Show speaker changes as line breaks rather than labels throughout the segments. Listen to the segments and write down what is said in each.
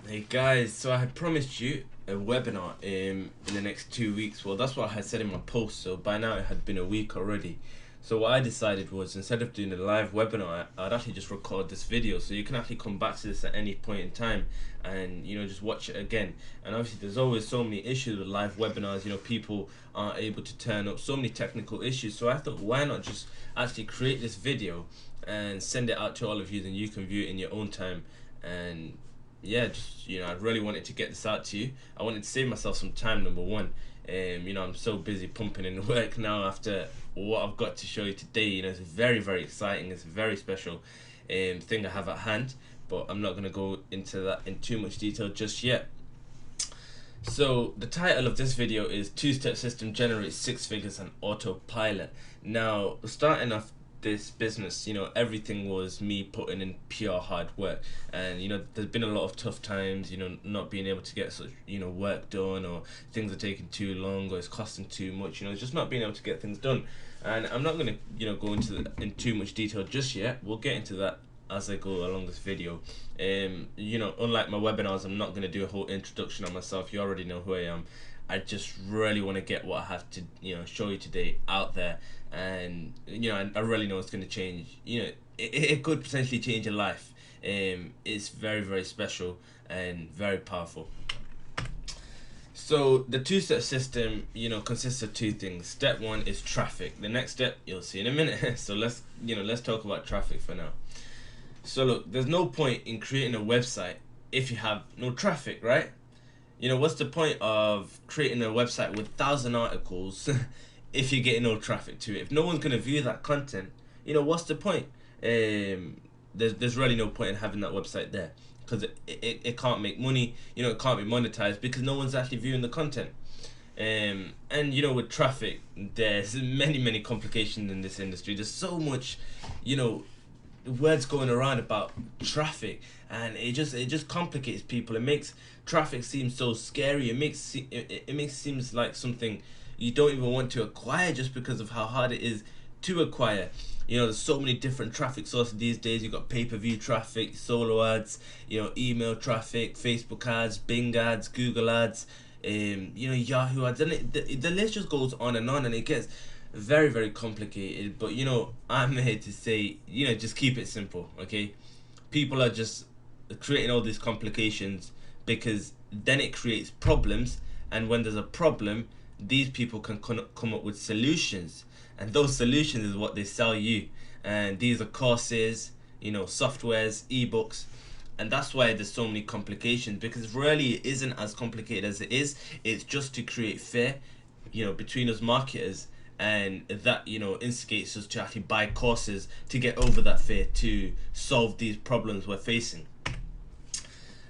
Hey guys, so I had promised you a webinar in the next 2 weeks. Well, that's what I had said in my post, so by now it had been a week already. So what I decided was, instead of doing a live webinar, I'd actually just record this video so you can actually come back to this at any point in time and just watch it again. And obviously there's always so many issues with live webinars, people aren't able to turn up, so many technical issues. So I thought, why not just actually create this video and send it out to all of you, then you can view it in your own time. And yeah, just I really wanted to get this out to you. I wanted to save myself some time, number one. I'm so busy pumping in work now after what I've got to show you today. It's very, very exciting. It's a very special thing I have at hand, but I'm not going to go into that in too much detail just yet. So the title of this video is Two-Step System Generates Six Figures on Autopilot. Now, starting off this business, everything was me putting in pure hard work, and there's been a lot of tough times, not being able to get such work done, or things are taking too long, or it's costing too much, just not being able to get things done. And I'm not going to go into in too much detail just yet. We'll get into that as I go along this video. Unlike my webinars, I'm not going to do a whole introduction on myself. You already know who I am. I just really want to get what I have to show you today out there, and I really know it's going to change. It could potentially change your life. It's very, very special and very powerful. So the two-step system consists of two things. Step one is traffic. The next step you'll see in a minute. So let's talk about traffic for now. So look, there's no point in creating a website if you have no traffic, right? What's the point of creating a website with 1,000 articles if you're getting no traffic to it? If no one's going to view that content, what's the point? There's really no point in having that website there, because it can't make money, it can't be monetized because no one's actually viewing the content. And with traffic, there's many complications in this industry. There's so much, words going around about traffic, and it just complicates people. It makes traffic seem so scary. It makes seems like something you don't even want to acquire, just because of how hard it is to acquire. There's so many different traffic sources these days. You've got pay-per-view traffic, solo ads, email traffic, Facebook ads, Bing ads, Google ads, Yahoo ads, and the list just goes on, and it gets very, very complicated. But I'm here to say, just keep it simple, okay? People are just creating all these complications because then it creates problems, and when there's a problem, these people can come up with solutions, and those solutions is what they sell you. And these are courses, softwares, ebooks, and that's why there's so many complications, because really it isn't as complicated as it is. It's just to create fear between us marketers, and that instigates us to actually buy courses to get over that fear, to solve these problems we're facing.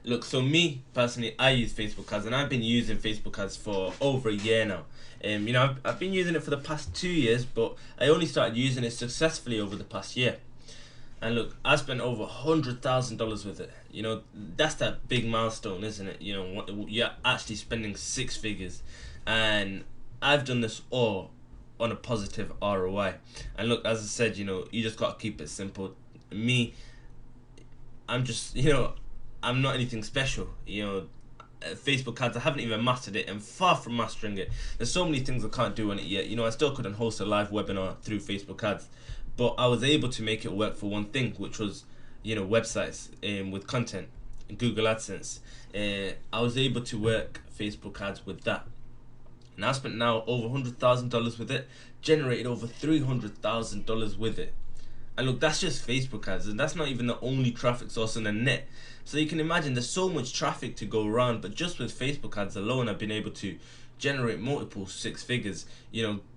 Look, so me personally, I use Facebook ads, and I've been using Facebook ads for over a year now. I've been using it for the past 2 years, but I only started using it successfully over the past year. And look, I spent over $100,000 with it. That's that big milestone, isn't it? You're actually spending six figures, and I've done this all on a positive ROI. And look, as I said, you just got to keep it simple. Me, I'm just, I'm not anything special. Facebook ads, I haven't even mastered it, and far from mastering it. There's so many things I can't do on it yet. I still couldn't host a live webinar through Facebook ads, but I was able to make it work for one thing, which was, websites with content, Google AdSense. I was able to work Facebook ads with that. And I spent now over $100,000 with it, generated over $300,000 with it. And look, that's just Facebook ads, and that's not even the only traffic source on the net. So you can imagine there's so much traffic to go around, but just with Facebook ads alone, I've been able to generate multiple six figures,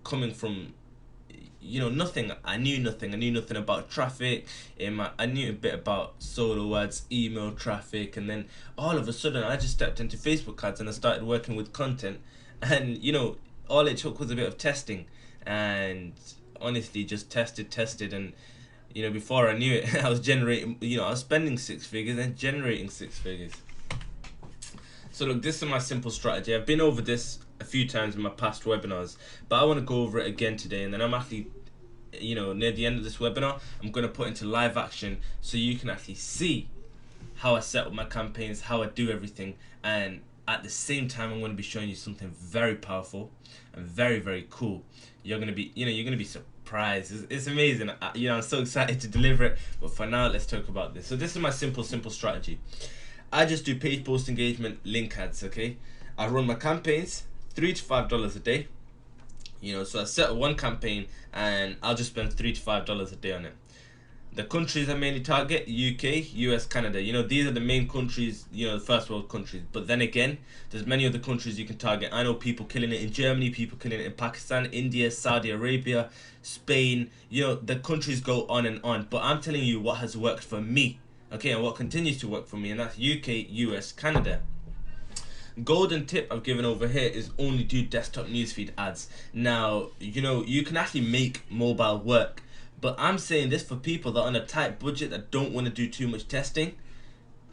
coming from, nothing. I knew nothing. I knew nothing about traffic. I knew a bit about solo ads, email traffic, and then all of a sudden I just stepped into Facebook ads and I started working with content. And all it took was a bit of testing, and honestly just tested, and before I knew it, I was generating, I was spending six figures and generating six figures. So look, this is my simple strategy. I've been over this a few times in my past webinars, but I want to go over it again today. And then I'm actually, near the end of this webinar, I'm going to put into live action so you can actually see how I set up my campaigns, how I do everything, and at the same time I'm going to be showing you something very powerful and very, very cool. You're going to be, you're going to be surprised. It's amazing. I'm so excited to deliver it. But for now, let's talk about this. So this is my simple strategy. I just do page post engagement, link ads, okay? I run my campaigns, $3 to $5 a day. So I set up one campaign and I'll just spend $3 to $5 a day on it. The countries I mainly target: UK, US, Canada. These are the main countries, the first world countries. But then again, there's many other countries you can target. I know people killing it in Germany, people killing it in Pakistan, India, Saudi Arabia, Spain. The countries go on and on. But I'm telling you what has worked for me, okay, and what continues to work for me, and that's UK, US, Canada. Golden tip I've given over here is only do desktop newsfeed ads. Now, you can actually make mobile work. But I'm saying this for people that are on a tight budget that don't want to do too much testing.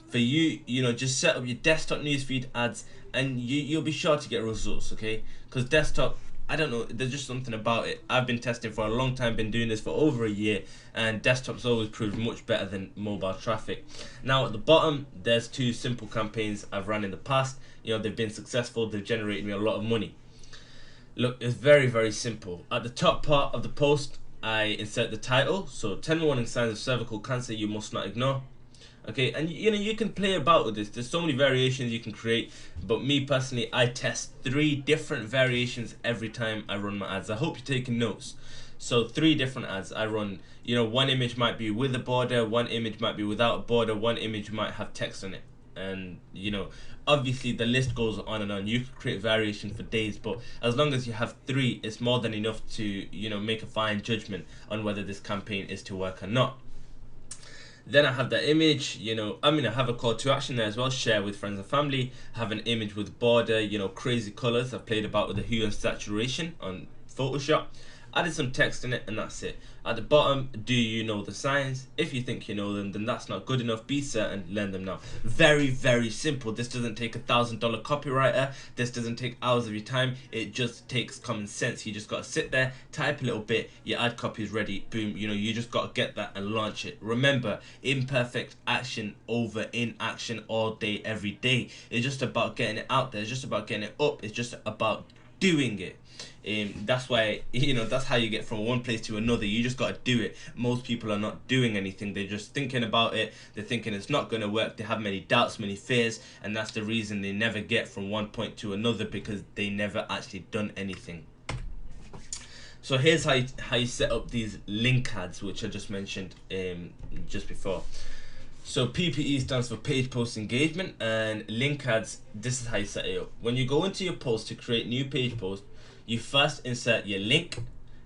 For you, just set up your desktop newsfeed ads and you'll be sure to get results, okay? Because desktop, I don't know, there's just something about it. I've been testing for a long time, been doing this for over a year, and desktop's always proved much better than mobile traffic. Now at the bottom, there's 2 simple campaigns I've run in the past. They've been successful, they've generated me a lot of money. Look, it's very, very simple. At the top part of the post, I insert the title, so 10 warning signs of cervical cancer you must not ignore. Okay, and you can play about with this. There's so many variations you can create, but me personally, I test 3 different variations every time I run my ads. I hope you're taking notes. So 3 different ads I run. One image might be with a border, one image might be without a border, one image might have text on it. And obviously the list goes on and on. You could create variation for days, but as long as you have 3, it's more than enough to make a fine judgment on whether this campaign is to work or not. Then I have the image, I have a call to action there as well: share with friends and family. I have an image with border, crazy colors. I've played about with the hue and saturation on Photoshop, added some text in it, and that's it. At the bottom, do you know the signs? If you think you know them, then that's not good enough. Be certain, learn them now. Very, very simple. This doesn't take $1,000 copywriter. This doesn't take hours of your time. It just takes common sense. You just got to sit there, type a little bit, your ad copy is ready, boom. You just got to get that and launch it. Remember, imperfect action over inaction all day, every day. It's just about getting it out there. It's just about getting it up. It's just about doing it. That's why that's how you get from one place to another. You just got to do it. Most people are not doing anything. They're just thinking about it. They're thinking it's not going to work. They have many doubts, many fears, and that's the reason they never get from one point to another, because they never actually done anything. So here's how you set up these link ads, which I just mentioned just before. So PPE stands for page post engagement, and link ads, this is how you set it up. When you go into your post to create new page post, you first insert your link.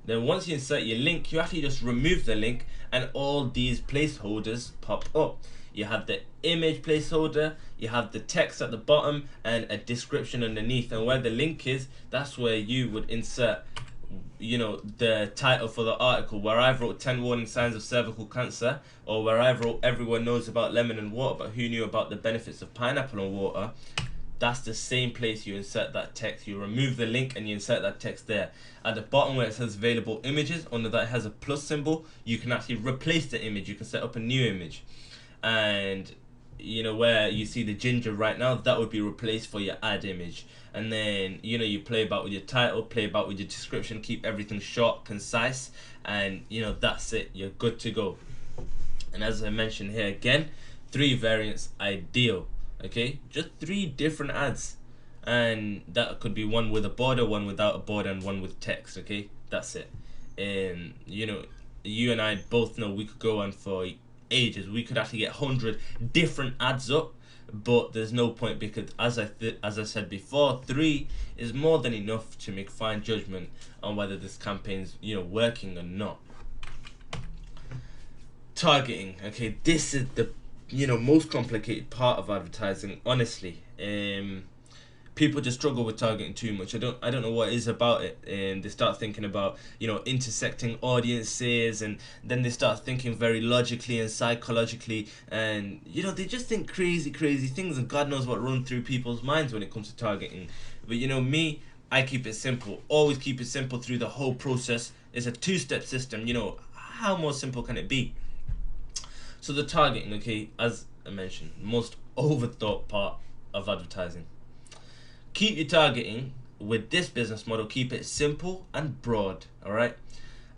Then once you insert your link, you actually just remove the link and all these placeholders pop up. You have the image placeholder, you have the text at the bottom, and a description underneath. And where the link is, that's where you would insert the title for the article, where I wrote 10 warning signs of cervical cancer, or where I wrote everyone knows about lemon and water, but who knew about the benefits of pineapple and water. That's the same place you insert that text. You remove the link and you insert that text there. At the bottom where it says available images, under that it has a plus symbol, you can actually replace the image. You can set up a new image. And where you see the ginger right now, that would be replaced for your ad image. And then you play about with your title, play about with your description, keep everything short, concise, and that's it. You're good to go. And as I mentioned here again, 3 variants ideal. Okay, just 3 different ads, and that could be one with a border, one without a border, and one with text. Okay, that's it. And you and I both know we could go on for ages. We could actually get 100 different ads up, but there's no point, because as I said before, 3 is more than enough to make fine judgment on whether this campaign's working or not. Targeting. Okay, this is the most complicated part of advertising, honestly. People just struggle with targeting too much. I don't know what it is about it, and they start thinking about intersecting audiences, and then they start thinking very logically and psychologically, and they just think crazy things, and God knows what runs through people's minds when it comes to targeting. But me, I keep it simple. Always keep it simple through the whole process. It's a 2-step system. How more simple can it be? So the targeting, okay, as I mentioned, most overthought part of advertising. Keep your targeting with this business model. Keep it simple and broad. All right.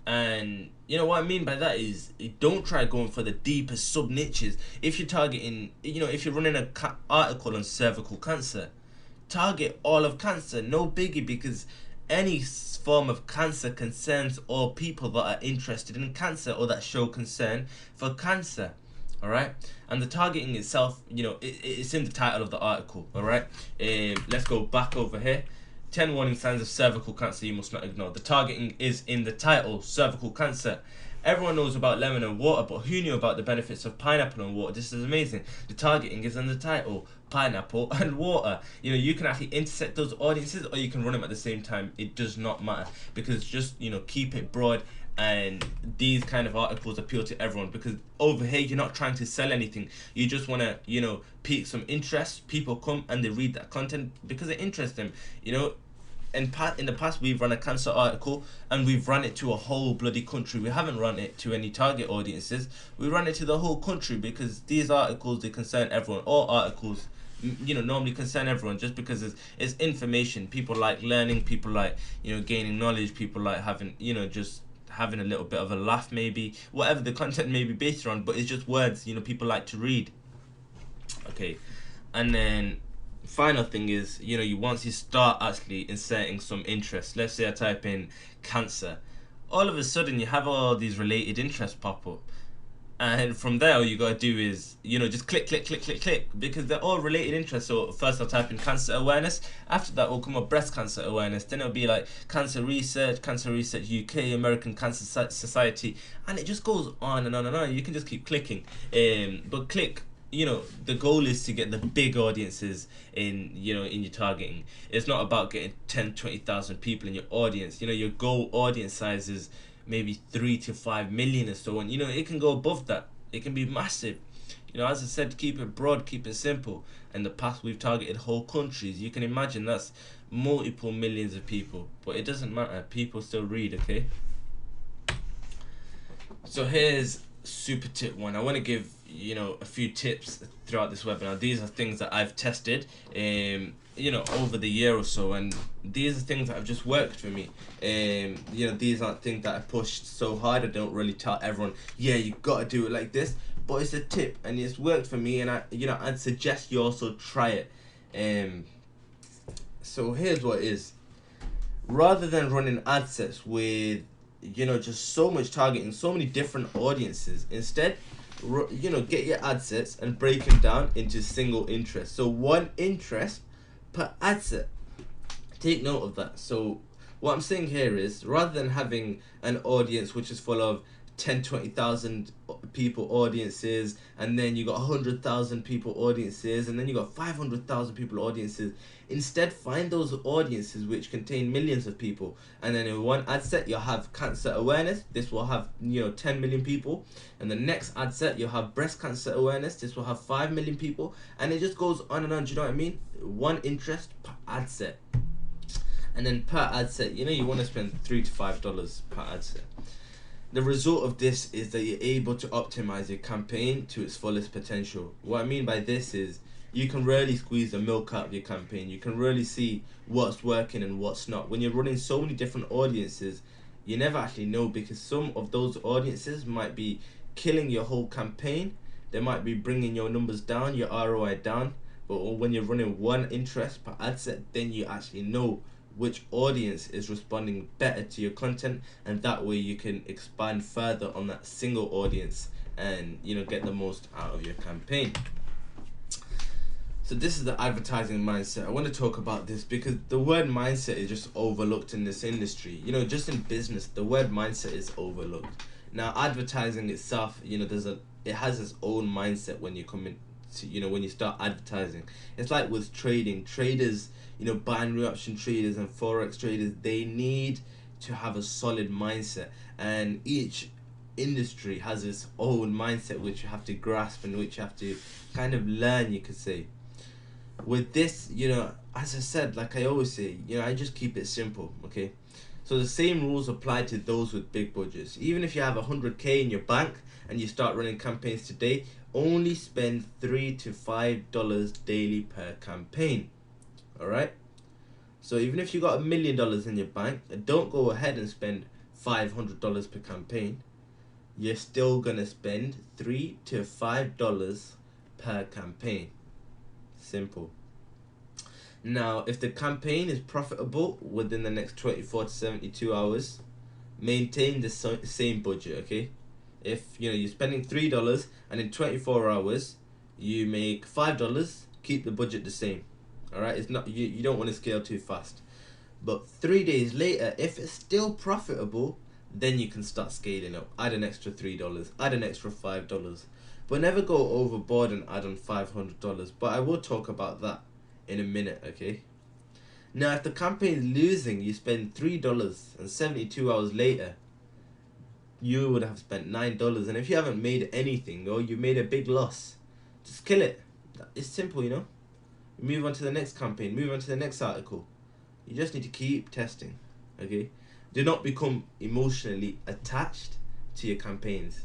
And you know what I mean by that is, don't try going for the deepest sub niches. If you're targeting, if you're running a article on cervical cancer, target all of cancer, no biggie, because any form of cancer concerns all people that are interested in cancer or that show concern for cancer. All right, and the targeting itself, it's in the title of the article. All right, let's go back over here. 10 warning signs of cervical cancer you must not ignore. The targeting is in the title, cervical cancer. Everyone knows about lemon and water, but who knew about the benefits of pineapple and water? This is amazing. The targeting is in the title, pineapple and water. You can actually intersect those audiences, or you can run them at the same time. It does not matter, because just, keep it broad. And these kind of articles appeal to everyone, because over here you're not trying to sell anything. You just want to, pique some interest. People come and they read that content because it interests them. In the past, we've run a cancer article and we've run it to a whole bloody country. We haven't run it to any target audiences. We run it to the whole country, because these articles, they concern everyone. All articles, normally concern everyone, just because it's information. People like learning. People like, gaining knowledge. People like having, just having a little bit of a laugh, maybe. Whatever the content may be based around, but it's just words, people like to read. Okay, and then final thing is, once you start actually inserting some interest, let's say I type in cancer, all of a sudden you have all these related interests pop up, and from there all you gotta do is, just click, because they're all related interests. So first I'll type in cancer awareness, after that will come up breast cancer awareness, then it'll be like cancer research UK, American Cancer Society, and it just goes on and on and on. You can just keep clicking, but click. The goal is to get the big audiences in your targeting. It's not about getting 10-20,000 people in your audience. Your goal audience size is maybe 3 to 5 million or so, and it can go above that. It can be massive. As I said, keep it broad, keep it simple. In the past, we've targeted whole countries. You can imagine that's multiple millions of people, but it doesn't matter. People still read, okay? So here's super tip 1. I want to give a few tips throughout this webinar. These are things that I've tested over the year or so, and these are things that have just worked for me. These aren't things that I pushed so hard. I don't really tell everyone, yeah, you gotta do it like this, but it's a tip and it's worked for me, and I'd suggest you also try it. So here's what it is. Rather than running ad sets with just so much targeting, so many different audiences, instead get your ad sets and break them down into single interest. So one interest per ad set. Take note of that. So what I'm saying here is, rather than having an audience which is full of 10-20,000 people audiences, and then you got 100,000 people audiences, and then you got 500,000 people audiences, instead find those audiences which contain millions of people, and then in one ad set you'll have cancer awareness. This will have 10 million people, and the next ad set you'll have breast cancer awareness. This will have 5 million people, and it just goes on and on. Do you know what I mean? One interest per ad set, and then per ad set, you want to spend $3 to $5 per ad set. The result of this is that you're able to optimize your campaign to its fullest potential. What I mean by this is, you can really squeeze the milk out of your campaign. You can really see what's working and what's not. When you're running so many different audiences, you never actually know, because some of those audiences might be killing your whole campaign. They might be bringing your numbers down, your ROI down. But when you're running one interest per ad set, then you actually know which audience is responding better to your content, and that way you can expand further on that single audience and get the most out of your campaign. So this is the advertising mindset. I want to talk about this because the word mindset is just overlooked in this industry. Just in business, the word mindset is overlooked. Now advertising itself, it has its own mindset when you come in to, when you start advertising. It's like with trading. Traders, binary option traders and forex traders, they need to have a solid mindset, and each industry has its own mindset which you have to grasp and which you have to kind of learn, you could say. With this, as I said, like I always say, I just keep it simple, okay? So the same rules apply to those with big budgets. Even if you have 100k in your bank and you start running campaigns today, only spend $3 to $5 daily per campaign. All right. So even if you got $1 million in your bank, don't go ahead and spend $500 per campaign. You're still gonna spend $3 to $5 per campaign. Simple. Now, if the campaign is profitable within the next 24 to 72 hours, maintain the same budget, okay? If you're spending $3 and in 24 hours you make $5, keep the budget the same. All right, it's not you don't want to scale too fast. But 3 days later, if it's still profitable, then you can start scaling up. Add an extra $3, add an extra $5. But never go overboard and add on $500. But I will talk about that in a minute, okay? Now, if the campaign is losing, you spend $3 and 72 hours later, you would have spent $9. And if you haven't made anything or you made a big loss, just kill it. It's simple, Move on to the next campaign, move on to the next article. You just need to keep testing, okay? Do not become emotionally attached to your campaigns.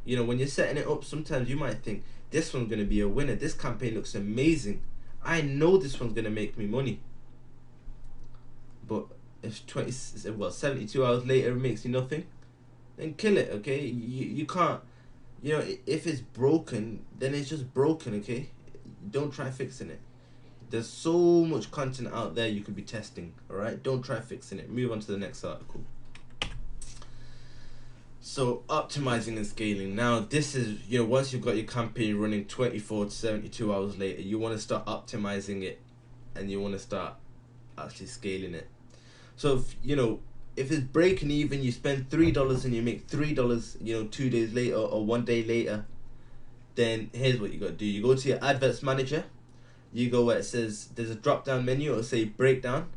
When you're setting it up, sometimes you might think, this one's going to be a winner. This campaign looks amazing. I know this one's going to make me money. But if 72 hours later it makes you nothing, then kill it, okay? You can't, if it's broken, then it's just broken, okay? Don't try fixing it. There's so much content out there you could be testing, alright? Don't try fixing it. Move on to the next article. So, optimizing and scaling. Now, this is, once you've got your campaign running 24 to 72 hours later, you want to start optimizing it and you want to start actually scaling it. So, if it's breaking even, you spend $3 and you make $3, 2 days later or 1 day later, then here's what you got to do. You go to your adverts manager. You go where it says there's a drop down menu, it'll say breakdown.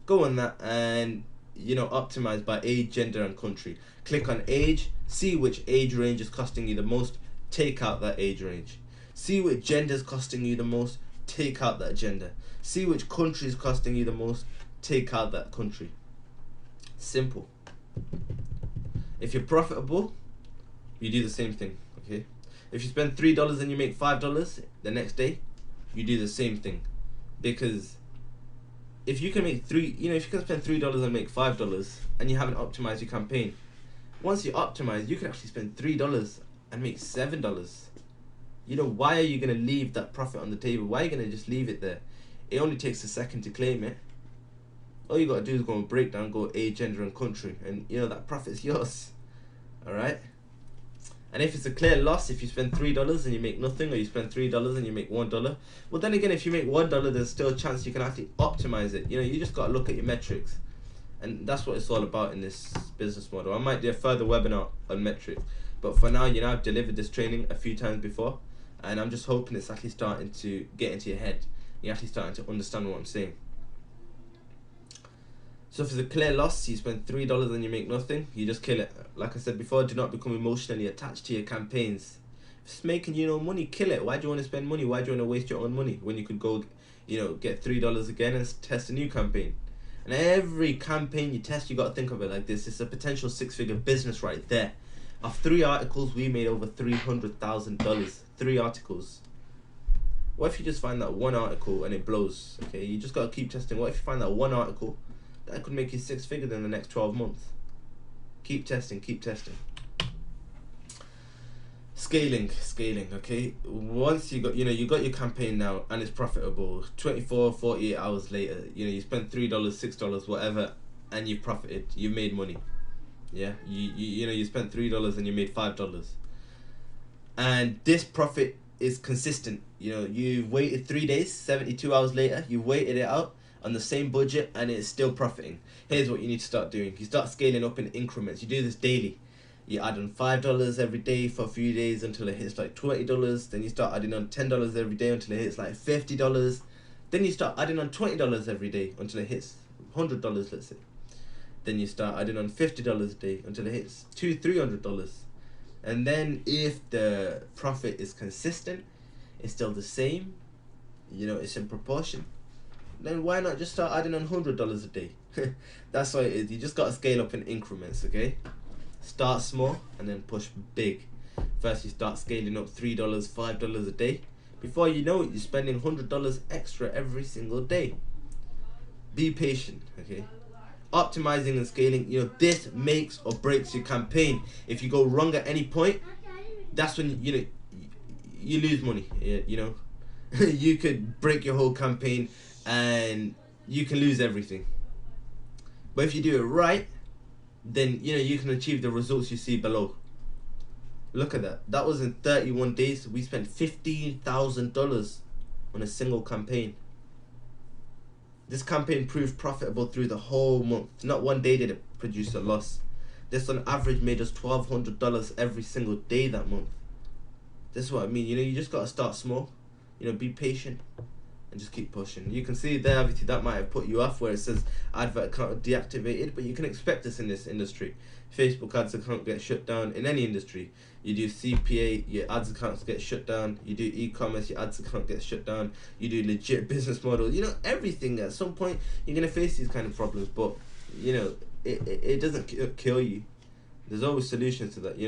Go on that and optimize by age, gender and country. Click on age, see which age range is costing you the most, take out that age range. See which gender is costing you the most, take out that gender. See which country is costing you the most, take out that country. Simple. If you're profitable, you do the same thing, okay? If you spend $3 and you make $5 the next day, you do the same thing. Because if you can make if you can spend $3 and make $5 and you haven't optimized your campaign, once you optimize, you can actually spend $3 and make $7. Why are you gonna leave that profit on the table? Why are you gonna just leave it there? It only takes a second to claim it. All you gotta do is go and break down, go age, gender and country, and that profit's yours. Alright? And if it's a clear loss, if you spend $3 and you make nothing, or you spend $3 and you make $1, well then again, if you make $1, there's still a chance you can actually optimize it. You just got to look at your metrics. And that's what it's all about in this business model. I might do a further webinar on metrics. But for now, I've delivered this training a few times before. And I'm just hoping it's actually starting to get into your head. You're actually starting to understand what I'm saying. So if it's a clear loss, you spend $3 and you make nothing, you just kill it. Like I said before, do not become emotionally attached to your campaigns. If it's making you no money, kill it. Why do you want to spend money? Why do you want to waste your own money when you could go, get $3 again and test a new campaign? And every campaign you test, you got to think of it like this. It's a potential six-figure business right there. Of 3 articles, we made over $300,000. 3 articles. What if you just find that one article and it blows? Okay, you just got to keep testing. What if you find that one article that could make you 6 figures in the next 12 months? Keep testing, keep testing. Scaling, okay? Once you got, you got your campaign now and it's profitable, 24, 48 hours later, you spend $3, $6, whatever, and you profited, you made money. Yeah, you spent $3 and you made $5. And this profit is consistent. You've waited 3 days, 72 hours later, you waited it out on the same budget and it's still profiting. Here's what you need to start doing. You start scaling up in increments. You do this daily. You add on $5 every day for a few days until it hits like $20. Then you start adding on $10 every day until it hits like $50. Then you start adding on $20 every day until it hits $100, let's say. Then you start adding on $50 a day until it hits $200-$300. And then if the profit is consistent, it's still the same, it's in proportion, then why not just start adding on $100 a day? That's what it is. You just got to scale up in increments, okay? Start small and then push big. First you start scaling up $3, $5 a day. Before you know it, you're spending $100 extra every single day. Be patient, okay? Optimizing and scaling, this makes or breaks your campaign. If you go wrong at any point, that's when you lose money. You could break your whole campaign and you can lose everything. But if you do it right, then you can achieve the results you see below. Look at that. That was in 31 days. We spent $15,000 on a single campaign. This campaign proved profitable through the whole month. Not one day did it produce a loss. This on average made us $1,200 every single day that month. This is what I mean. You just gotta start small. Be patient and just keep pushing. You can see there, obviously, that might have put you off where it says advert account deactivated, but you can expect this in this industry. Facebook ads account gets shut down in any industry. You do CPA, your ads accounts get shut down. You do e-commerce, your ads account gets shut down. You do legit business models. Everything. At some point, you're gonna face these kind of problems, but it doesn't kill you. There's always solutions to that.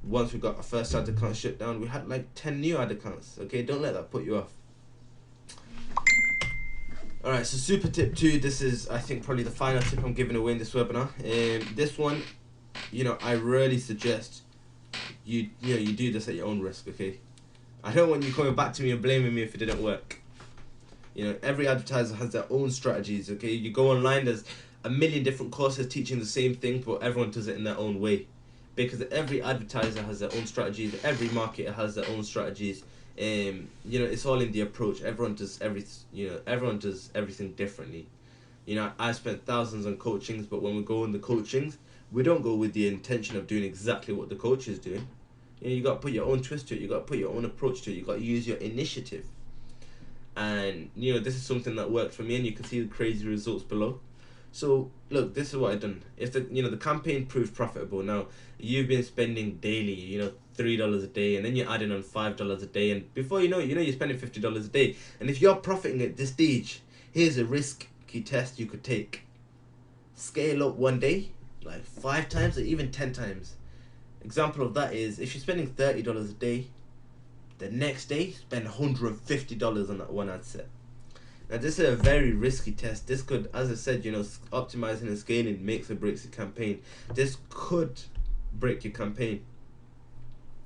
Once we got our first ad account shut down, we had like 10 new ad accounts. Okay, don't let that put you off. Alright, so super tip 2, this is I think probably the final tip I'm giving away in this webinar. This one, I really suggest you do this at your own risk, okay? I don't want you coming back to me and blaming me if it didn't work. Every advertiser has their own strategies, okay? You go online, there's a million different courses teaching the same thing, but everyone does it in their own way. Because every advertiser has their own strategies, every marketer has their own strategies. It's all in the approach. Everyone does everything differently. I spent thousands on coachings, but when we go on the coachings, we don't go with the intention of doing exactly what the coach is doing. You got to put your own twist to it. You got to put your own approach to it. You got to use your initiative. And this is something that worked for me, and you can see the crazy results below. So look, this is what I've done. If the campaign proved profitable, now you've been spending daily, $3 a day, and then you're adding on $5 a day, and before you know it, you're spending $50 a day. And if you're profiting at this stage, here's a risky test you could take. Scale up one day, like 5 times or even 10 times. Example of that is if you're spending $30 a day, the next day spend $150 on that one ad set. Now this is a very risky test. This could, as I said, optimizing and scaling makes or breaks your campaign. This could break your campaign.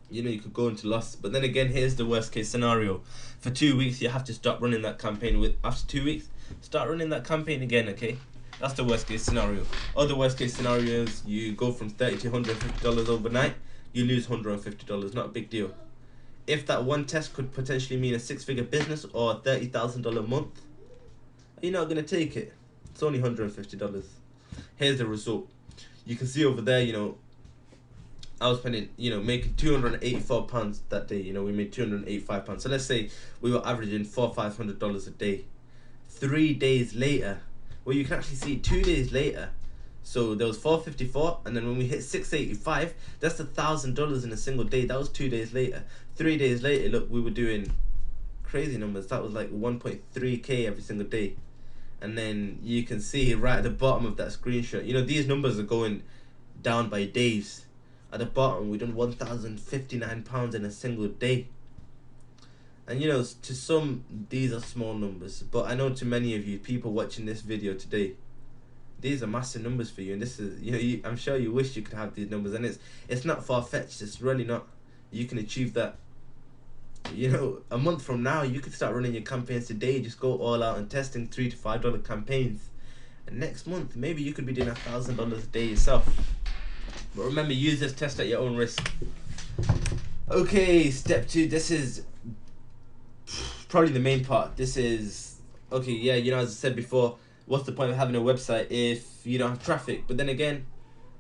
You could go into loss. But then again, here's the worst case scenario. For 2 weeks, you have to stop running that campaign. After 2 weeks, start running that campaign again, okay? That's the worst case scenario. Other worst case scenarios, you go from $30 to $150 overnight, you lose $150, not a big deal. If that one test could potentially mean a 6-figure business or a $30,000 a month, you're not going to take it. It's only $150. Here's the result. You can see over there, I was spending, making £284 that day. We made £285. So let's say we were averaging $400-500 a day. 3 days later, well, you can actually see 2 days later. So there was 454, and then when we hit 685, that's $1,000 in a single day. That was 2 days later. 3 days later, look, we were doing crazy numbers. That was like 1.3k every single day. And then you can see right at the bottom of that screenshot, these numbers are going down by days. At the bottom, we done £1,059 in a single day. And to some, these are small numbers, but I know to many of you people watching this video today, these are massive numbers for you. And this is, I'm sure you wish you could have these numbers, and it's not far-fetched. It's really not. You can achieve that. A month from now, you could start running your campaigns today. Just go all out and testing $3 to $5 campaigns, and next month maybe you could be doing $1,000 a day yourself. But remember, use this test at your own risk. Okay, step 2. This is probably the main part. This is okay. Yeah, as I said before, what's the point of having a website if you don't have traffic? But then again,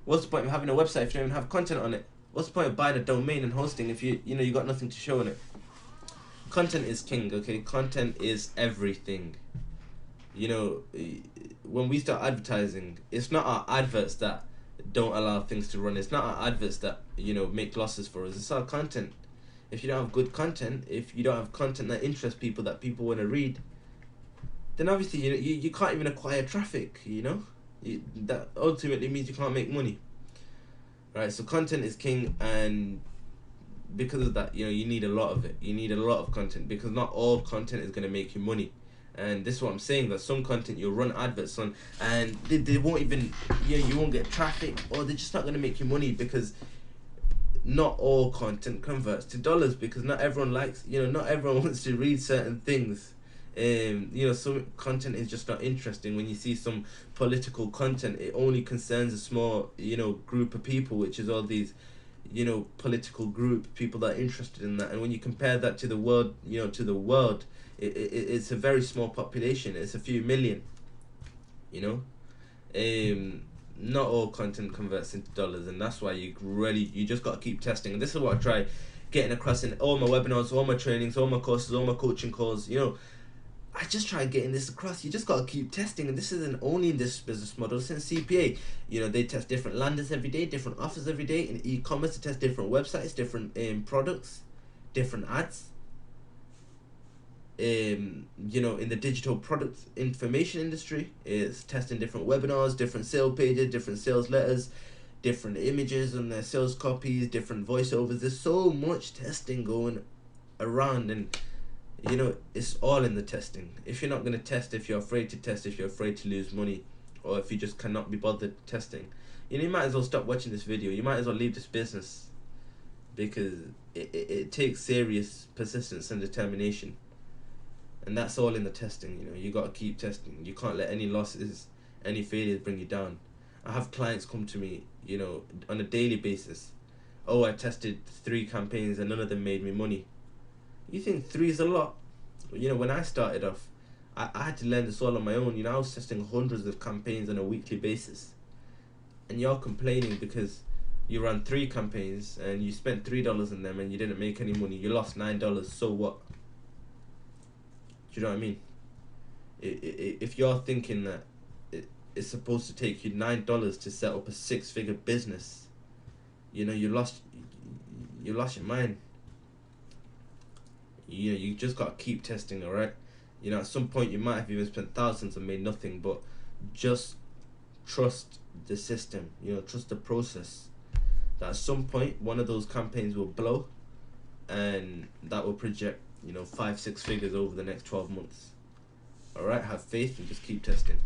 what's the point of having a website if you don't even have content on it? What's the point of buying a domain and hosting if you got nothing to show on it? Content is king, okay? Content is everything. When we start advertising, it's not our adverts that don't allow things to run. It's not our adverts that make losses for us. It's our content. If you don't have good content, if you don't have content that interests people, that people want to read, then obviously you can't even acquire traffic. That ultimately means you can't make money. Right? So content is king, and because of that, you need a lot of it. You need a lot of content, because not all content is going to make you money. And this is what I'm saying, that some content you'll run adverts on, and they won't even, you won't get traffic, or they're just not going to make you money, because not all content converts to dollars, because not everyone likes, not everyone wants to read certain things. Some content is just not interesting. When you see some political content, it only concerns a small, group of people, which is all these, political group people that are interested in that. And when you compare that to the world, it's a very small population. It's a few million, not all content converts into dollars, and that's why you just got to keep testing. And this is what I try getting across in all my webinars, all my trainings, all my courses, all my coaching calls. I just try getting this across. You just got to keep testing, and this isn't only in this business model. Since CPA, they test different landers every day, different offers every day. In e-commerce, they test different websites, different products, different ads. In the digital product information industry, it's testing different webinars, different sales pages, different sales letters, different images on their sales copies, different voiceovers. There's so much testing going around, and it's all in the testing. If you're not going to test, if you're afraid to test, if you're afraid to lose money, or if you just cannot be bothered testing, you might as well stop watching this video. You might as well leave this business, because it takes serious persistence and determination. And that's all in the testing. You got to keep testing. You can't let any losses, any failures bring you down. I have clients come to me, on a daily basis. Oh, I tested 3 campaigns and none of them made me money. You think 3 is a lot? When I started off, I had to learn this all on my own. I was testing hundreds of campaigns on a weekly basis. And you're complaining because you ran 3 campaigns and you spent $3 on them and you didn't make any money. You lost $9. So what? Do you know what I mean? If you're thinking that it's supposed to take you $9 to set up a 6-figure business, you lost your mind. You just got to keep testing, alright? At some point you might have even spent thousands and made nothing, but just trust the system, trust the process. That at some point one of those campaigns will blow, and that will project 5-6 figures over the next 12 months. Alright, have faith and just keep testing.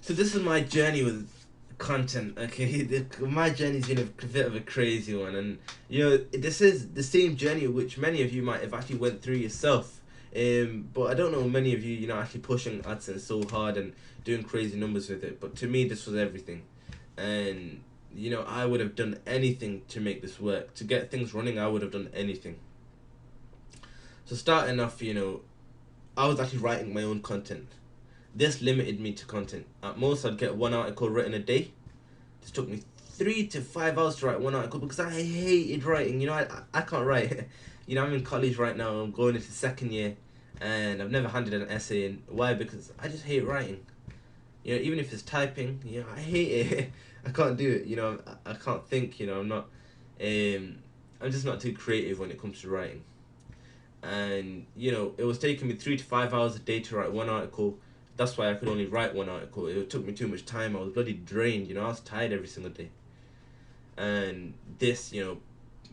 So this is my journey with content, okay? My journey's been a bit of a crazy one, and this is the same journey which many of you might have actually went through yourself. But I don't know many of you, actually pushing AdSense so hard and doing crazy numbers with it. But to me, this was everything. And I would have done anything to make this work. To get things running, I would have done anything. So starting off, I was actually writing my own content. This limited me to content. At most, I'd get 1 article written a day. This took me 3 to 5 hours to write 1 article, because I hated writing. I can't write. I'm in college right now. I'm going into 2nd year, and I've never handed an essay in. Why? Because I just hate writing. Even if it's typing, I hate it. I can't do it. I can't think. I'm not. I'm just not too creative when it comes to writing. And it was taking me 3 to 5 hours a day to write 1 article. That's why I could only write 1 article. It took me too much time. I was bloody drained. I was tired every single day. And this,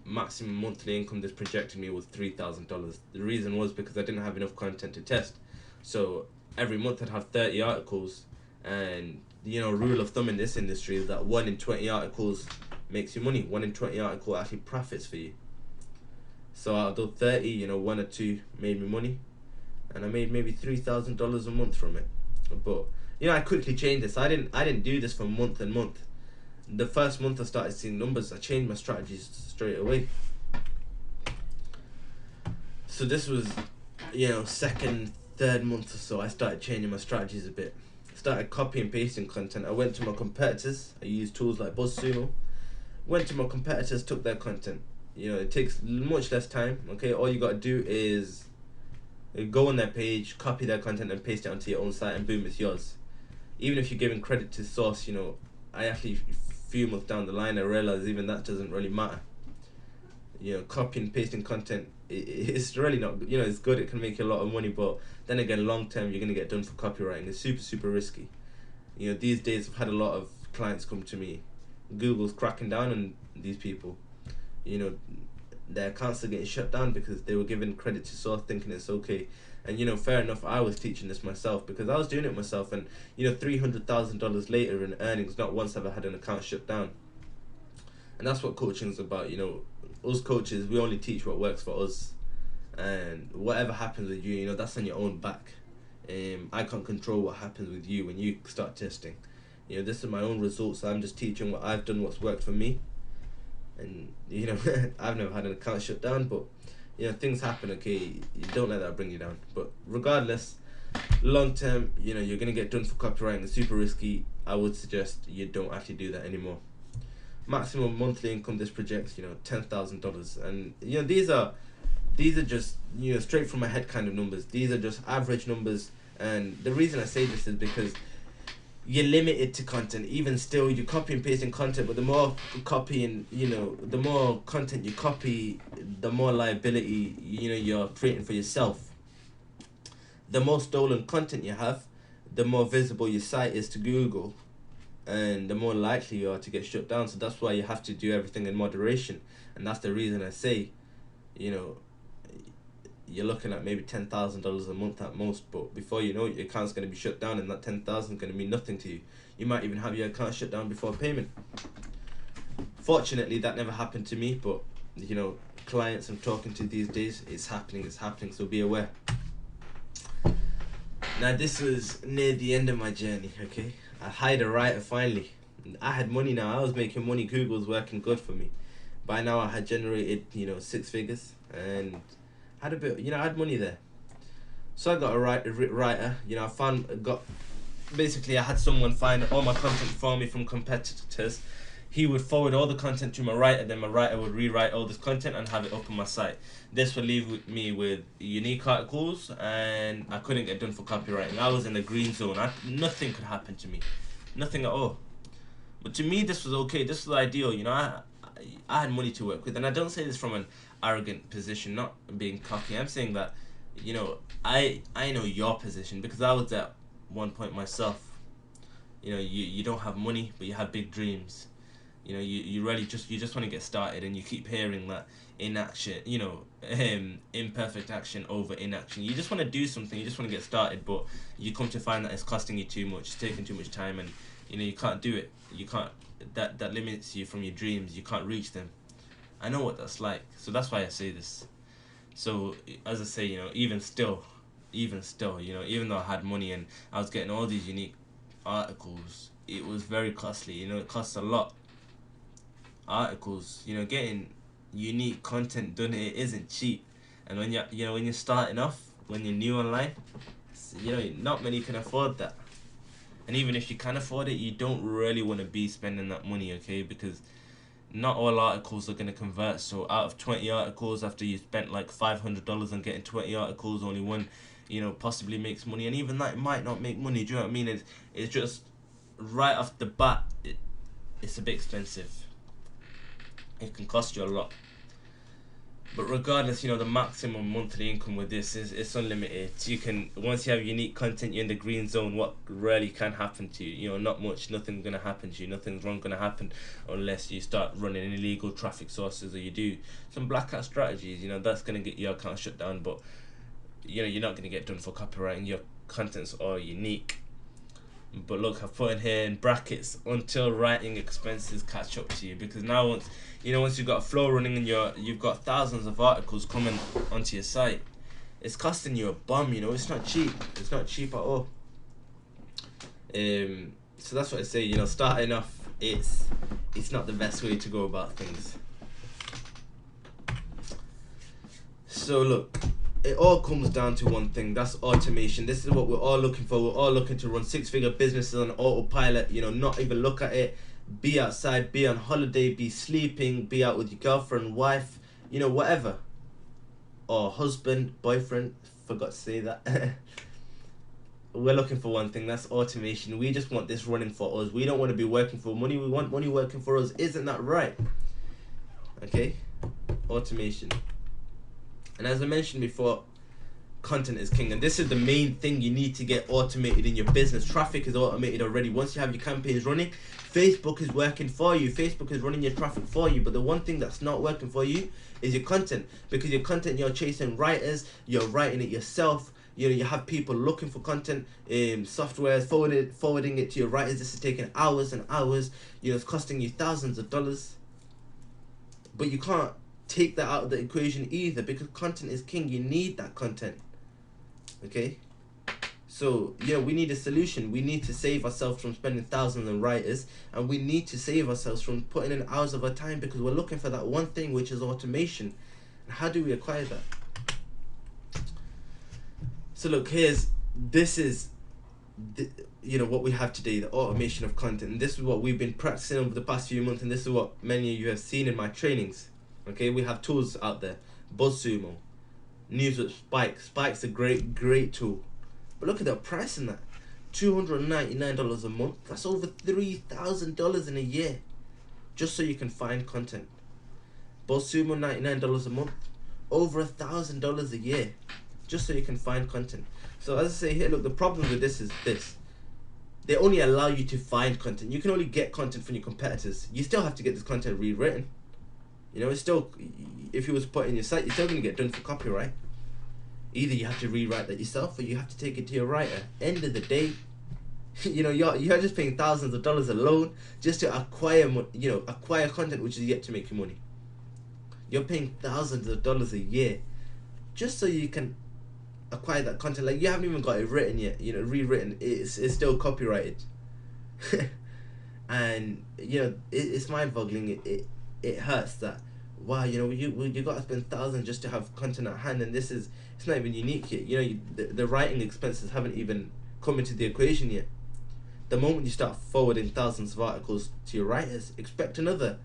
maximum monthly income this projected me was $3,000. The reason was because I didn't have enough content to test. So every month I'd have 30 articles, and rule of thumb in this industry is that 1 in 20 articles makes you money. 1 in 20 article actually profits for you. So out of 30, 1 or 2 made me money, and I made maybe $3,000 a month from it. But I quickly changed this. I didn't do this for month and month. The first month I started seeing numbers, I changed my strategies straight away. So this was, 2nd, 3rd month or so, I started changing my strategies a bit. Started copy and pasting content. I went to my competitors. I used tools like BuzzSumo. Went to my competitors, took their content. It takes much less time, okay? All you got to do is go on their page, copy their content and paste it onto your own site, and boom, it's yours. Even if you're giving credit to source, I actually, a few months down the line, I realized even that doesn't really matter. Copying and pasting content, it's really not, it's good, it can make you a lot of money, but then again, long term, you're going to get done for copywriting. It's super, super risky. These days, I've had a lot of clients come to me. Google's cracking down on these people. their accounts are getting shut down because they were giving credit to source thinking it's okay. And fair enough, I was teaching this myself because I was doing it myself, and $300,000 later in earnings, not once have I had an account shut down. And that's what coaching is about. Us coaches, we only teach what works for us, and whatever happens with you, that's on your own back. I can't control what happens with you when you start testing. This is my own results. I'm just teaching what I've done, what's worked for me. And I've never had an account shut down, but things happen. Okay, you don't let that bring you down. But regardless, long term, you're gonna get done for copywriting. It's super risky. I would suggest you don't actually do that anymore. Maximum monthly income this projects, $10,000, and these are just straight from my head kind of numbers. These are just average numbers, and the reason I say this is because you're limited to content. Even still, you copy and pasting content, but the more copying, the more content you copy, the more liability you're creating for yourself. The more stolen content you have, the more visible your site is to Google, and the more likely you are to get shut down. So that's why you have to do everything in moderation, and that's the reason I say, you're looking at maybe $10,000 a month at most, but before you know it, your account's going to be shut down, and that 10,000 is going to mean nothing to you. You might even have your account shut down before payment. Fortunately, that never happened to me, but clients I'm talking to these days, it's happening, so be aware. Now, this was near the end of my journey, okay? I hired a writer finally. I had money now. I was making money. Google was working good for me. By now, I had generated, 6 figures, and had a bit, I had money there. So I got a writer, basically I had someone find all my content for me from competitors. He would forward all the content to my writer, then my writer would rewrite all this content and have it up on my site. This would leave me with unique articles, and I couldn't get done for copywriting. I was in the green zone. Nothing could happen to me. Nothing at all. But to me, this was okay. This was ideal. I had money to work with, and I don't say this from an arrogant position, not being cocky. I'm saying that, I know your position because I was at one point myself. You don't have money, but you have big dreams. You really just want to get started, and you keep hearing that inaction, imperfect action over inaction. You just want to do something, you just want to get started, but you come to find that it's costing you too much, it's taking too much time, and you can't do it. You can't. That limits you from your dreams. You can't reach them. I know what that's like, so that's why I say this. So as I say, even still, even though I had money and I was getting all these unique articles, it was very costly. It costs a lot. Articles, getting unique content done, it isn't cheap. And when you're starting off, when you're new online, not many can afford that. And even if you can afford it, you don't really want to be spending that money, okay? Because not all articles are going to convert. So out of 20 articles, after you spent like $500 on getting 20 articles, only one, possibly makes money. And even that might not make money. Do you know what I mean? It's just right off the bat, it's a bit expensive. It can cost you a lot. But regardless, the maximum monthly income with this is unlimited. You can, once you have unique content, you're in the green zone. What really can happen to you? Not much. Nothing's gonna happen to you. Nothing's wrong gonna happen unless you start running illegal traffic sources, or you do some black hat strategies. That's gonna get your account shut down. But you're not gonna get done for copywriting. Your contents are unique. But look, I've put in here in brackets until writing expenses catch up to you, because now once you've got a flow running and you've got thousands of articles coming onto your site, it's costing you a bomb. It's not cheap. It's not cheap at all. So that's what I say. Starting off, it's not the best way to go about things. So look, it all comes down to one thing. That's automation. This is what we're all looking for. We're all looking to run 6-figure businesses on autopilot. Not even look at it. Be outside, be on holiday, be sleeping, be out with your girlfriend, wife, whatever. Or husband, boyfriend, forgot to say that. We're looking for one thing, that's automation. We just want this running for us. We don't want to be working for money, we want money working for us. Isn't that right? Okay? Automation. And as I mentioned before, content is king, and this is the main thing you need to get automated in your business. Traffic is automated already. Once you have your campaigns running, Facebook is working for you. Facebook is running your traffic for you. But the one thing that's not working for you is your content, because your content, you're chasing writers, you're writing it yourself. You know, you have people looking for content, softwares, forwarding it to your writers. This is taking hours and hours. You know, it's costing you thousands of dollars. But you can't take that out of the equation either, because content is king. You need that content. Okay? So, you know, we need a solution. We need to save ourselves from spending thousands on writers, and we need to save ourselves from putting in hours of our time, because we're looking for that one thing, which is automation. And how do we acquire that? So look, this is you know, what we have today, the automation of content, and this is what we've been practicing over the past few months, and this is what many of you have seen in my trainings. Okay, we have tools out there, BuzzSumo, News with Spike. Spike's a great tool, but look at the price in that, $299 a month. That's over $3,000 in a year, just so you can find content. BuzzSumo, $99 a month, over $1,000 a year, just so you can find content. So as I say here, look, the problem with this is this. They only allow you to find content. You can only get content from your competitors. You still have to get this content rewritten. You know, it's still, if you was put in your site, you're still going to get done for copyright. Either you have to rewrite that yourself, or you have to take it to your writer. End of the day, you know, you're just paying thousands of dollars alone just to acquire content which is yet to make you money. You're paying thousands of dollars a year just so you can acquire that content. Like, you haven't even got it written yet, you know, rewritten. It's still copyrighted. And you know, it's mind-boggling. It hurts that, wow, you know, you got to spend thousands just to have content at hand, and it's not even unique yet. You know, the writing expenses haven't even come into the equation yet. The moment you start forwarding thousands of articles to your writers, expect another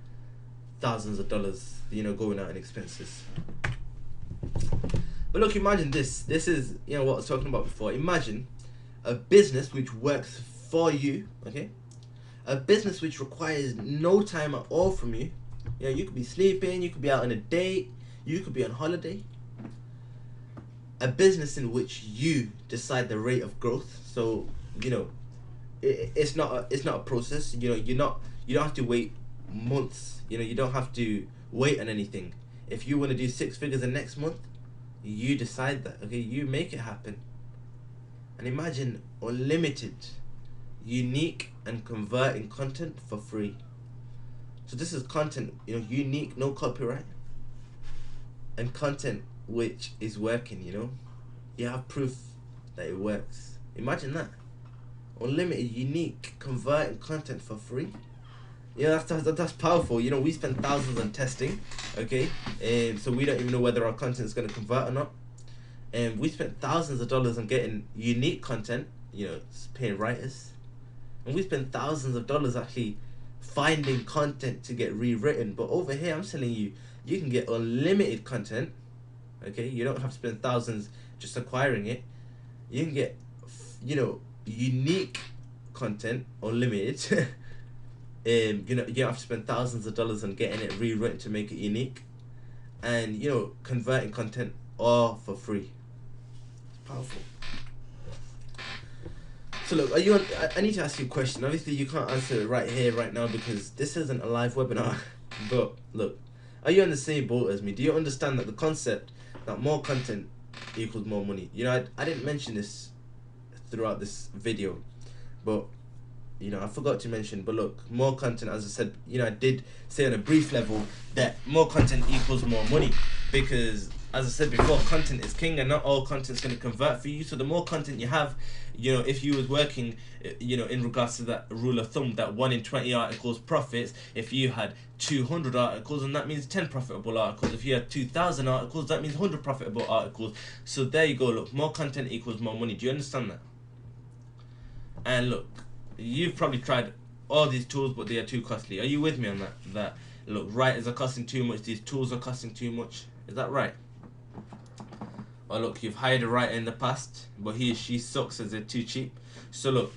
thousands of dollars, you know, going out in expenses. But look, imagine this. This is, you know, what I was talking about before. Imagine a business which works for you, okay? A business which requires no time at all from you. You know, you could be sleeping, you could be out on a date, you could be on holiday. A business in which you decide the rate of growth. So, you know, it's not a process. You know, you don't have to wait months. You know, you don't have to wait on anything. If you want to do 6 figures the next month, you decide that, okay? You make it happen. And imagine unlimited, unique and converting content for free. So this is content, you know, unique, no copyright, and content which is working. You know, you have proof that it works. Imagine that. Unlimited, unique, converting content for free. Yeah, that's powerful. You know, we spend thousands on testing, okay, so we don't even know whether our content is going to convert or not. And we spent thousands of dollars on getting unique content, you know, paying writers, and we spend thousands of dollars actually finding content to get rewritten. But over here, I'm telling you, you can get unlimited content, okay? You don't have to spend thousands just acquiring it. You can get, you know, unique content, unlimited. You know, you don't have to spend thousands of dollars on getting it rewritten to make it unique, and you know, converting content all for free. It's powerful. So look, I need to ask you a question. Obviously, you can't answer it right here, right now, because this isn't a live webinar. But look, are you on the same boat as me? Do you understand that the concept that more content equals more money? You know, I didn't mention this throughout this video, but you know, I forgot to mention, but look, more content, as I said, you know, I did say on a brief level that more content equals more money, because as I said before, content is king, and not all content is going to convert for you. So the more content you have, you know, if you was working, you know, in regards to that rule of thumb, that 1 in 20 articles profits, if you had 200 articles, and that means 10 profitable articles. If you had 2,000 articles, that means 100 profitable articles. So there you go. Look, more content equals more money. Do you understand that? And look, you've probably tried all these tools, but they are too costly. Are you with me on that? That look, writers are costing too much, these tools are costing too much. Is that right? Or look, you've hired a writer in the past, but he or she sucks as they're too cheap. So look,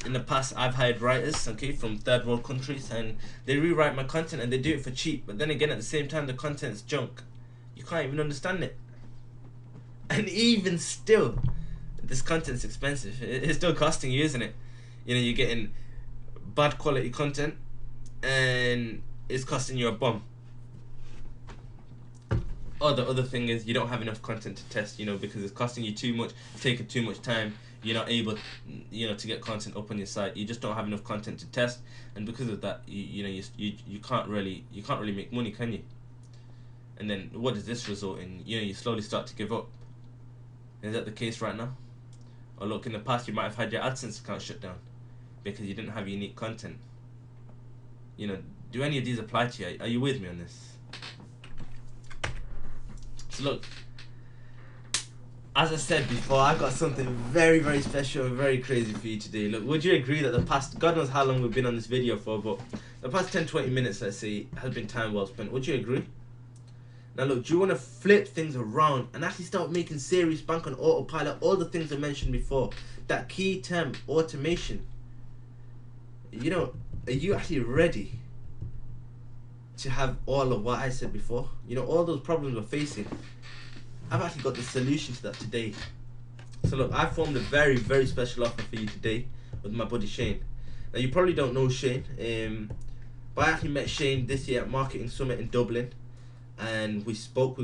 in the past I've hired writers, okay, from third world countries, and they rewrite my content and they do it for cheap. But then again, at the same time, the content's junk. You can't even understand it. And even still, this content's expensive. It's still costing you, isn't it? You know, you're getting bad quality content and it's costing you a bomb. Or the other thing is you don't have enough content to test, you know, because it's costing you too much, taking too much time. You're not able, you know, to get content up on your site. You just don't have enough content to test, and because of that, you can't really make money, can you? And then what does this result in? You know, you slowly start to give up. Is that the case right now? Or look, in the past you might have had your AdSense account shut down because you didn't have unique content. You know, do any of these apply to you? Are you with me on this? So look, as I said before, I got something very, very special and very crazy for you today. Look, would you agree that the past, God knows how long we've been on this video for, but the past 10-20 minutes, let's say, has been time well spent. Would you agree? Now look, do you want to flip things around and actually start making serious bank on autopilot? All the things I mentioned before, that key term, automation. You know, are you actually ready to have all of what I said before? You know, all those problems we're facing, I've actually got the solution to that today. So look, I formed a very, very special offer for you today with my buddy Shane. Now you probably don't know Shane, but I actually met Shane this year at Marketing Summit in Dublin, and we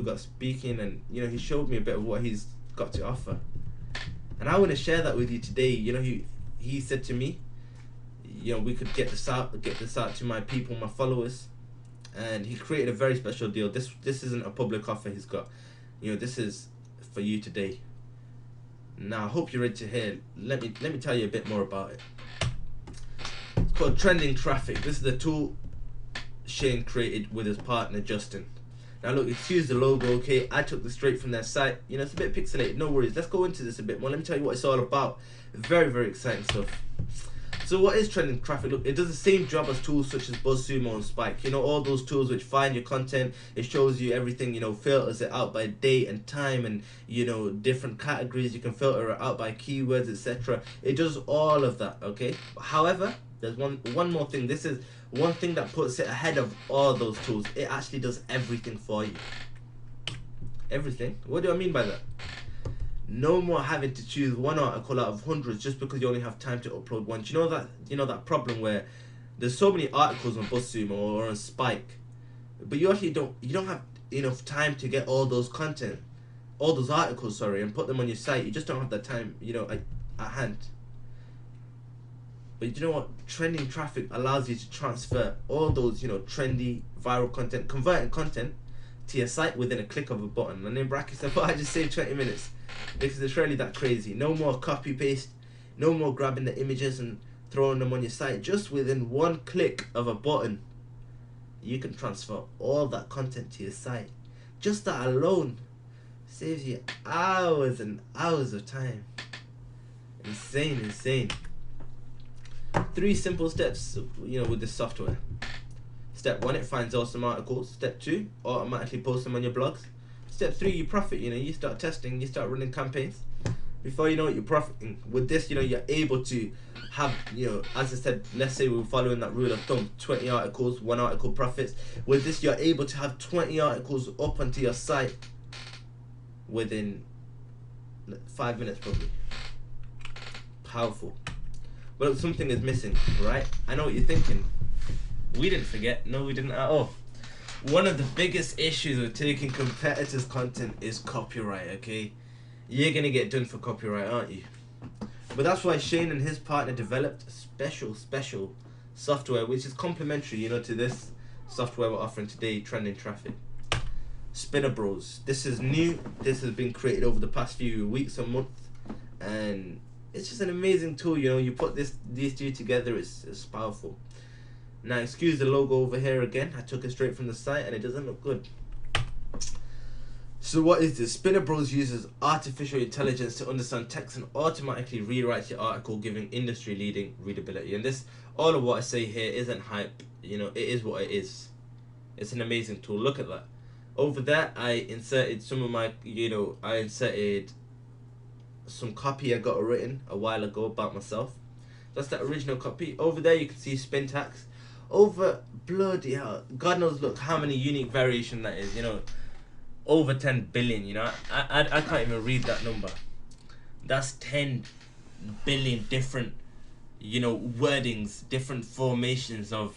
got speaking, and you know, he showed me a bit of what he's got to offer, and I want to share that with you today. You know, he said to me, you know, we could get this out to my people, my followers, and he created a very special deal. This isn't a public offer he's got. You know, this is for you today. Now I hope you're ready to hear. Let me tell you a bit more about it. It's called Trending Traffic. This is the tool Shane created with his partner Justin. Now look, excuse the logo, okay? I took this straight from their site. You know, it's a bit pixelated, no worries. Let's go into this a bit more. Let me tell you what it's all about. Very, very exciting stuff. So what is trending traffic? Look, it does the same job as tools such as BuzzSumo and Spike. You know, all those tools which find your content. It shows you everything, you know, filters it out by date and time, and you know, different categories. You can filter it out by keywords, etc. It does all of that, okay? However, there's one more thing. This is one thing that puts it ahead of all those tools. It actually does everything for you. Everything? What do I mean by that? No more having to choose one article out of hundreds just because you only have time to upload one. Do you know that problem where there's so many articles on BuzzSumo or on Spike, but you actually don't have enough time to get all those articles, and put them on your site. You just don't have that time, you know, at hand. But you know what? Trending traffic allows you to transfer all those, you know, trendy, viral content, converting content to your site within a click of a button. And in brackets, I thought I just saved 20 minutes because it's really that crazy. No more copy paste, no more grabbing the images and throwing them on your site. Just within one click of a button, you can transfer all that content to your site. Just that alone saves you hours and hours of time. Insane. 3 simple steps, you know, with this software. Step 1, it finds awesome articles. Step 2, automatically post them on your blogs. Step 3, you profit. You know, you start testing, you start running campaigns. Before you know it, you're profiting. With this, you know, you're able to have, you know, as I said, let's say we're following that rule of thumb, 20 articles, 1 article profits. With this, you're able to have 20 articles up onto your site within 5 minutes probably. Powerful. But something is missing, right? I know what you're thinking. We didn't forget. No, we didn't at all. One of the biggest issues with taking competitors' content is copyright, okay? You're gonna get done for copyright, aren't you? But that's why Shane and his partner developed a special software which is complementary, you know, to this software we're offering today, Trending Traffic. Spinner Bros. This is new. This has been created over the past few weeks or months, and it's just an amazing tool. You know, you put these two together, it's powerful. Now, excuse the logo over here again. I took it straight from the site and it doesn't look good. So what is this? Spinner Bros uses artificial intelligence to understand text and automatically rewrites your article, giving industry-leading readability. And this, all of what I say here isn't hype. You know, it is what it is. It's an amazing tool. Look at that. Over there, I inserted some of my, you know, I inserted some copy I got written a while ago about myself. That's the original copy. Over there you can see Spintax. Over, bloody hell, God knows, look how many unique variation that is. You know, over 10 billion. You know, I can't even read that number. That's 10 billion different, you know, wordings, different formations of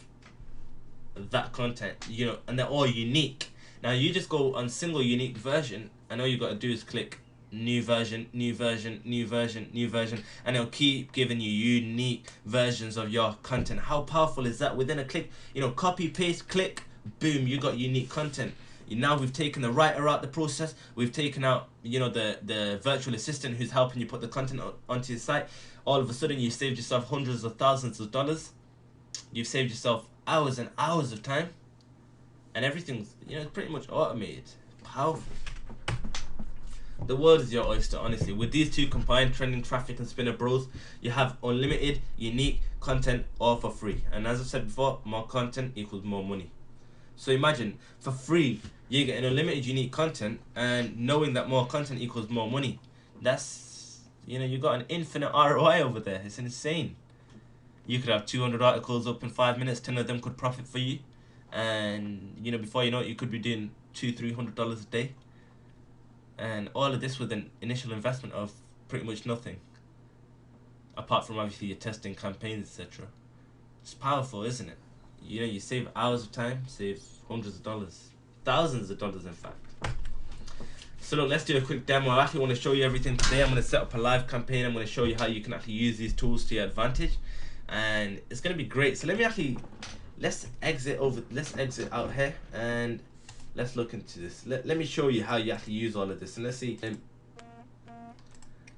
that content, you know, and they're all unique. Now you just go on single unique version, and all you got to do is click new version, new version, new version, new version, and it'll keep giving you unique versions of your content. How powerful is that? Within a click, you know, copy, paste, click, boom, you got unique content. Now we've taken the writer out the process. We've taken out, you know, the virtual assistant who's helping you put the content onto your site. All of a sudden, you saved yourself hundreds of thousands of dollars. You've saved yourself hours and hours of time, and everything's, you know, pretty much automated. Powerful. The world is your oyster, honestly. With these two combined, Trending Traffic and Spinner Bros, you have unlimited, unique content, all for free. And as I said before, more content equals more money. So imagine, for free, you're getting unlimited, unique content, and knowing that more content equals more money. That's, you know, you got an infinite ROI over there. It's insane. You could have 200 articles up in 5 minutes. 10 of them could profit for you, and you know, before you know it, you could be doing $200-300 a day. And all of this with an initial investment of pretty much nothing, apart from obviously your testing campaigns, etc. It's powerful, isn't it? You know, you save hours of time, save hundreds of dollars, thousands of dollars, in fact. So look, let's do a quick demo. I actually want to show you everything today. I'm going to set up a live campaign. I'm going to show you how you can actually use these tools to your advantage, and it's going to be great. So let me actually, let's exit out here, and let's look into this. Let me show you how you actually use all of this, and let's see.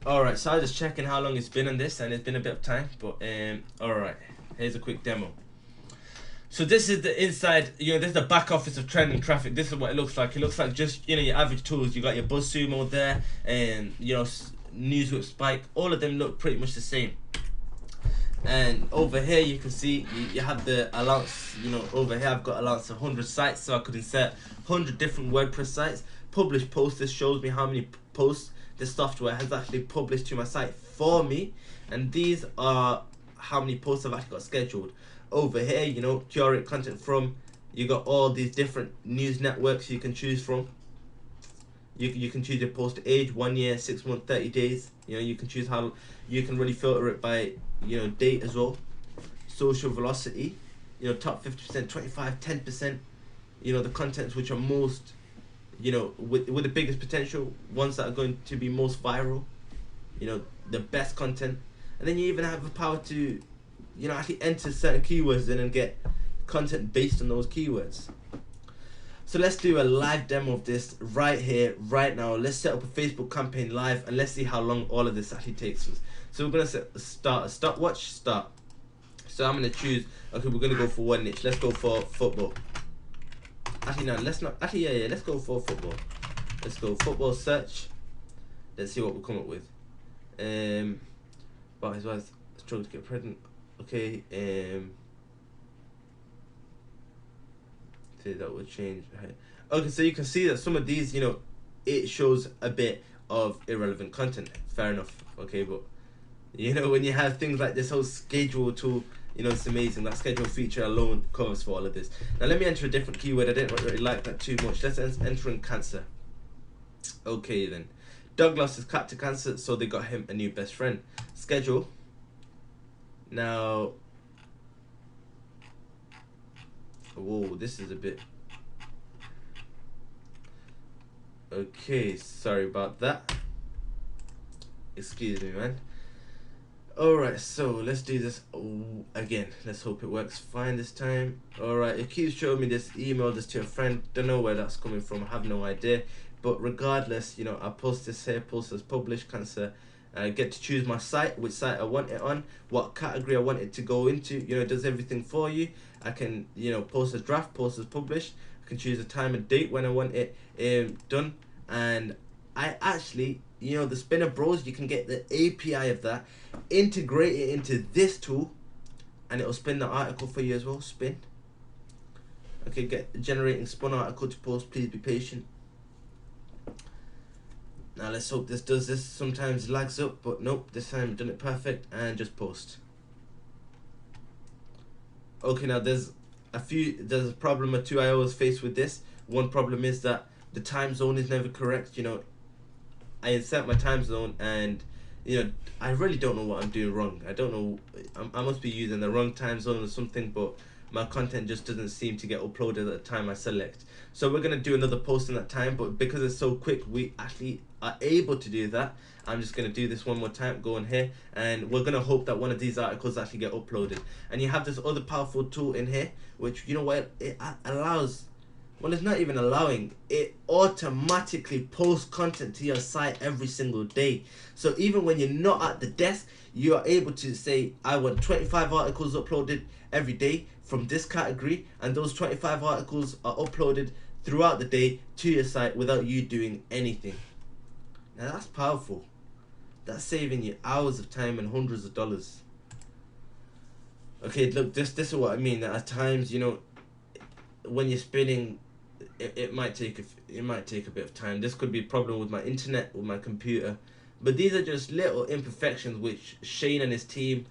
Alright, so I was just checking how long it's been on this, and it's been a bit of time, but alright, here's a quick demo. So this is the inside, you know, this is the back office of Trending Traffic. This is what it looks like. It looks like just, you know, your average tools. You got your BuzzSumo there, and you know, Newswhip, Spike. All of them look pretty much the same. And over here you can see you have the allowance. You know, over here I've got allowance of 100 sites, so I could insert 100 different WordPress sites. Publish posts. This shows me how many posts the software has actually published to my site for me, and these are how many posts I've actually got scheduled. Over here, you know, curate content from, you got all these different news networks you can choose from. You can choose your post age, 1 year, 6 months, 30 days. You know, you can choose how, you can really filter it by, you know, date as well. Social velocity, you know, top 50%, 25, 10%. You know, the contents which are most, you know, with the biggest potential, ones that are going to be most viral. You know, the best content. And then you even have the power to, you know, actually enter certain keywords in and get content based on those keywords. So let's do a live demo of this right here, right now. Let's set up a Facebook campaign live, and let's see how long all of this actually takes us. So we're gonna start a stopwatch, start. So I'm gonna choose, okay, we're gonna go for one niche. Let's go for football. Actually no, let's not, actually yeah, let's go for football. Let's go football search. Let's see what we come up with. But his wife struggled to get pregnant. Okay, say that would change. Okay, so you can see that some of these, you know, it shows a bit of irrelevant content. Fair enough. Okay, but you know, when you have things like this whole schedule tool, you know, it's amazing. That schedule feature alone covers for all of this. Now let me enter a different keyword. I didn't really like that too much. Let's enter in cancer. Okay then. Doug lost his cat to cancer, so they got him a new best friend. Schedule. Now, whoa, this is a bit, okay, sorry about that, excuse me, man. Alright, so let's do this again. Let's hope it works fine this time. Alright, it keeps showing me this, email this to a friend. Don't know where that's coming from, I have no idea, but regardless, you know, I'll post this here, post as published, cancer. I get to choose my site, which site I want it on, what category I want it to go into. You know, it does everything for you. I can, you know, post as draft, post as published. I can choose a time and date when I want it done. And I actually, you know, the Spinner Bros, you can get the API of that, integrate it into this tool, and it'll spin the article for you as well. Spin. Okay, get generating spun article to post. Please be patient. Now let's hope this does this. Sometimes lags up, but nope, this time done it perfect, and just post. Okay, now there's a problem or two I always face with this. One problem is that the time zone is never correct. You know, I insert my time zone, and you know, I really don't know what I'm doing wrong. I don't know. I must be using the wrong time zone or something, but my content just doesn't seem to get uploaded at the time I select. So we're gonna do another post in that time, but because it's so quick, we actually are able to do that. I'm just gonna do this one more time, go in here, and we're gonna hope that one of these articles actually get uploaded. And you have this other powerful tool in here, which, you know what, it allows, well, it's not even allowing, it automatically posts content to your site every single day. So even when you're not at the desk, you are able to say, I want 25 articles uploaded every day from this category, and those 25 articles are uploaded throughout the day to your site without you doing anything. Now that's powerful. That's saving you hours of time and hundreds of dollars. Okay, look, this is what I mean. That at times, you know, when you're spinning, it might take a bit of time. This could be a problem with my internet, with my computer, but these are just little imperfections which Shane and his team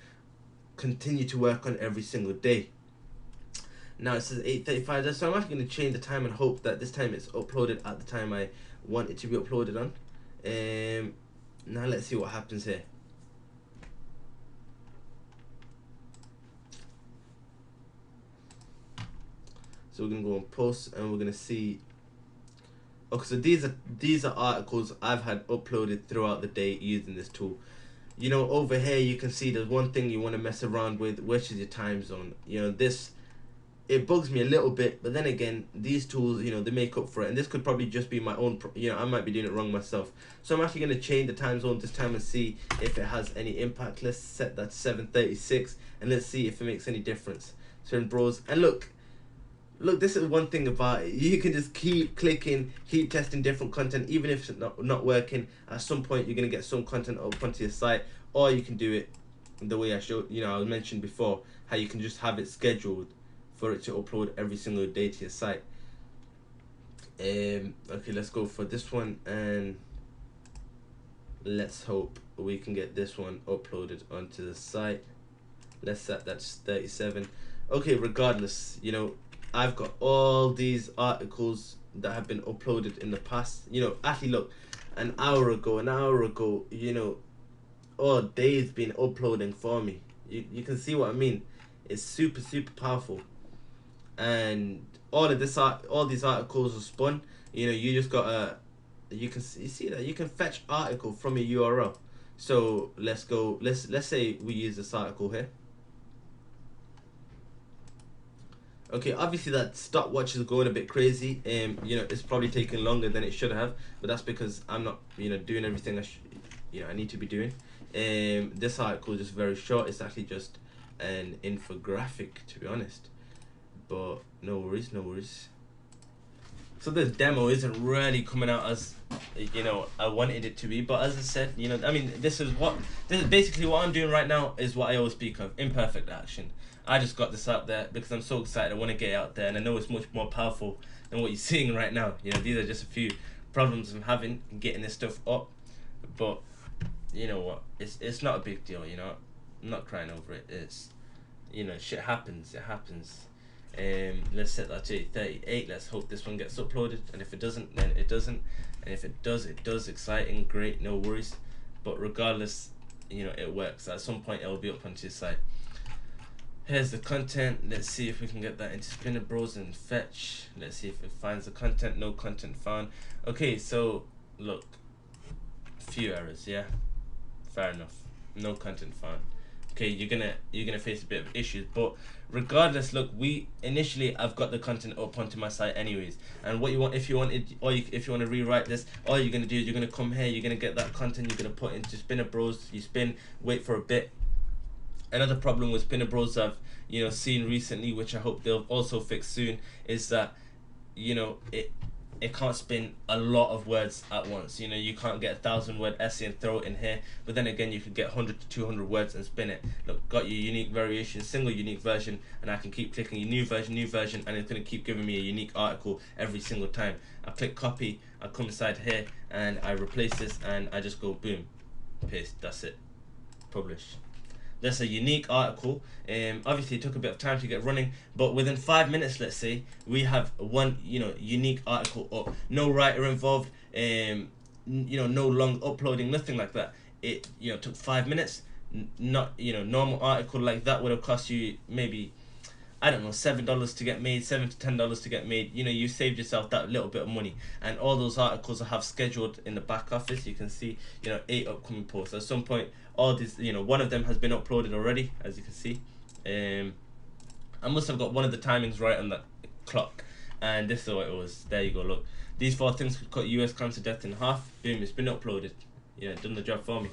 continue to work on every single day. Now it says 8:35, so I'm actually going to change the time and hope that this time it's uploaded at the time I want it to be uploaded on. Now let's see what happens here. So we're gonna go on posts, and we're gonna see. Okay, so these are articles I've had uploaded throughout the day using this tool. You know, over here you can see there's one thing you want to mess around with, which is your time zone. You know, this, it bugs me a little bit, but then again, these tools, you know, they make up for it. And this could probably just be my own, you know, I might be doing it wrong myself. So I'm actually going to change the time zone this time and see if it has any impact. Let's set that to 7:36, and let's see if it makes any difference. So in browse, and look, this is one thing about it. You can just keep clicking, keep testing different content, even if it's not working. At some point, you're going to get some content up onto your site, or you can do it the way I showed, you know, I mentioned before, how you can just have it scheduled for it to upload every single day to your site. Okay, let's go for this one, and let's hope we can get this one uploaded onto the site. Let's set that to 37. Okay, regardless, you know, I've got all these articles that have been uploaded in the past. You know, actually look, an hour ago, you know, all day's been uploading for me. You can see what I mean. It's super powerful. And all these articles are spun. You know, you just gotta, you see that you can fetch article from a URL. So let's go, let's say we use this article here. Okay, obviously that stopwatch is going a bit crazy. You know, it's probably taking longer than it should have, but that's because I'm not, you know, doing everything I need to be doing. This article is just very short. It's actually just an infographic, to be honest. But no worries. So this demo isn't really coming out as, you know, I wanted it to be, but as I said, you know, I mean, this is basically what I'm doing right now, is what I always speak of, imperfect action. I just got this out there because I'm so excited. I want to get it out there, and I know it's much more powerful than what you're seeing right now. You know, these are just a few problems I'm having getting this stuff up, but you know what? It's not a big deal. You know, I'm not crying over it. It's, you know, shit happens. It happens. Let's set that to 38. Let's hope this one gets uploaded, and if it doesn't, then it doesn't, and if it does, it does. Exciting, great, no worries. But regardless, you know, it works. At some point, it will be up onto your site. Here's the content. Let's see if we can get that into Spinner Bros and fetch. Let's see if it finds the content. No content found. Okay, so look, few errors. Yeah, fair enough. No content found. Okay, you're gonna face a bit of issues, but regardless, look, I've got the content up onto my site anyways. And what you want, if you want to rewrite this, all you're gonna do is you're gonna come here, you're gonna get that content, you're gonna put into Spinner Bros. You spin, wait for a bit. Another problem with Spinner Bros I've, you know, seen recently, which I hope they'll also fix soon, is that, you know, it can't spin a lot of words at once. You know, you can't get 1,000-word essay and throw it in here, but then again, you could get 100 to 200 words and spin it. Look, got your unique variation, single unique version, and I can keep clicking your new version, and it's going to keep giving me a unique article every single time. I click copy, I come inside here, and I replace this, and I just go boom, paste, that's it, publish. That's a unique article. Obviously, it took a bit of time to get running, but within 5 minutes, let's say, we have one, unique article up. No writer involved. No long uploading, nothing like that. It, took 5 minutes. Not, normal article like that would have cost you maybe, I don't know, $7 to get made, $7 to $10 to get made. You saved yourself that little bit of money, and all those articles I have scheduled in the back office. You can see, 8 upcoming posts. At some point, all these, one of them has been uploaded already, as you can see. I must have got one of the timings right on that clock, and this is what it was. There you go. Look, these 4 things could cut U.S. cancer death in half. Boom! It's been uploaded. Done the job for me.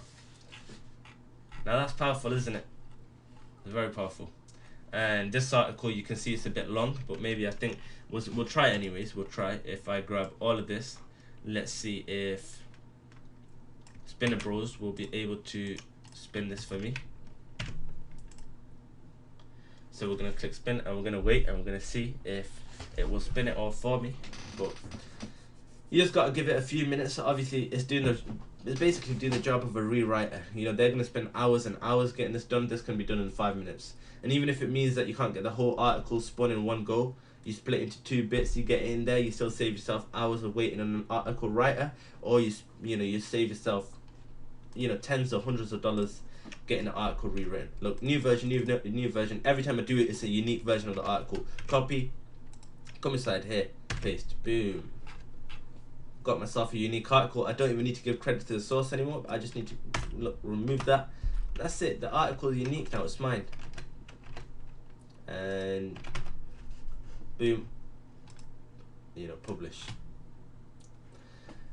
Now that's powerful, isn't it? It's very powerful. And this article, you can see it's a bit long, but maybe I think we'll try anyways. We'll try. If I grab all of this, let's see if Spinner Bros will be able to spin this for me. So we're gonna click spin, and we're gonna wait, and we're gonna see if it will spin it all for me. But you just gotta give it a few minutes. Obviously, it's basically doing the job of a rewriter. They're gonna spend hours and hours getting this done. This can be done in 5 minutes. And even if it means that you can't get the whole article spun in one go, you split it into 2 bits, you get it in there, you still save yourself hours of waiting on an article writer, or you save yourself, tens or hundreds of dollars getting the article rewritten. Look, new version, new version. Every time I do it, it's a unique version of the article. Copy, come inside here, paste, boom. Got myself a unique article. I don't even need to give credit to the source anymore. I just need to remove that. That's it. The article is unique now. It's mine. And boom, publish.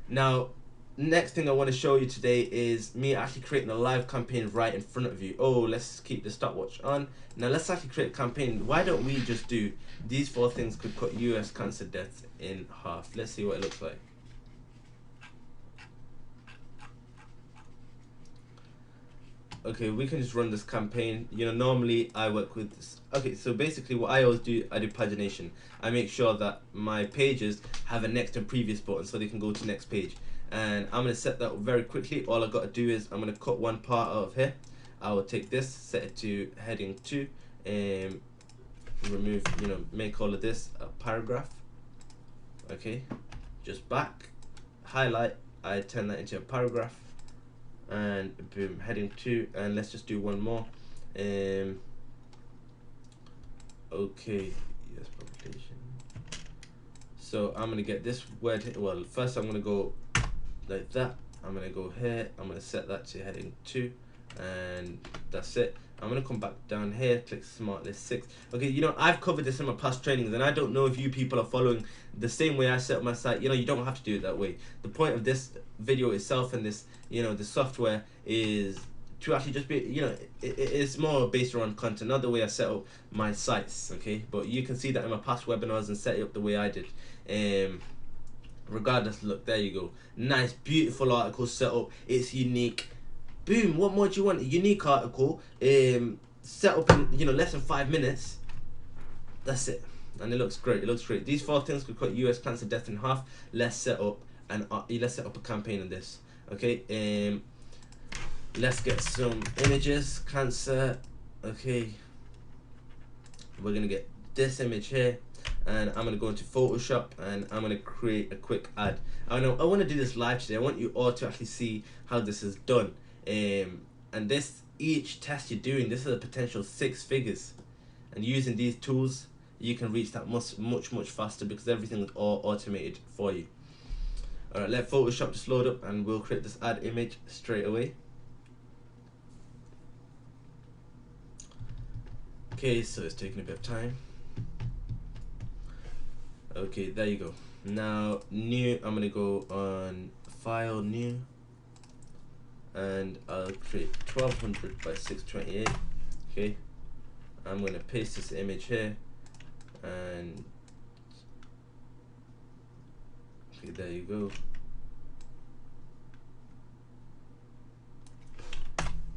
Now, next thing I want to show you today is me actually creating a live campaign right in front of you. Oh, let's keep the stopwatch on. Now let's actually create a campaign. Why don't we just do these 4 things could cut US cancer deaths in half? Let's see what it looks like. Okay, we can just run this campaign. Normally I work with this. Okay, so basically what I always do, I do pagination. I make sure that my pages have a next and previous button so they can go to next page. And I'm going to set that very quickly. All I've got to do is I'm going to cut one part out of here. I will take this, set it to heading 2, and remove, make all of this a paragraph. Okay, just back, highlight, I turn that into a paragraph. And boom, heading 2, and let's just do one more. Okay, yes, publication. So I'm gonna get this word. Well, first I'm gonna go like that. I'm gonna go here. I'm gonna set that to heading 2, and that's it. I'm gonna come back down here, click Smart List 6. Okay, I've covered this in my past trainings, and I don't know if you people are following the same way I set up my site. You don't have to do it that way. The point of this video itself and this, the software is to actually just be, it's more based around content, not the way I set up my sites, okay? But you can see that in my past webinars and set it up the way I did. Regardless, look, there you go. Nice, beautiful article set up. It's unique. Boom, what more do you want? A unique article, set up in, less than 5 minutes. That's it. And it looks great. It looks great. These 4 things could cut US cancer death in half. Let's set up a campaign on this. Okay, let's get some images. Cancer. Okay, we're gonna get this image here, and I'm gonna go into Photoshop, and I'm gonna create a quick ad. I want to do this live today. I want you all to actually see how this is done. And each test you're doing, this is a potential 6 figures, and using these tools you can reach that much faster because everything is all automated for you. Alright, let Photoshop just load up, and we'll create this ad image straight away. Okay, so it's taking a bit of time. Okay, there you go. Now new, I'm gonna go on File, New, and I'll create 1200 by 628. Okay, I'm gonna paste this image here, and okay, there you go.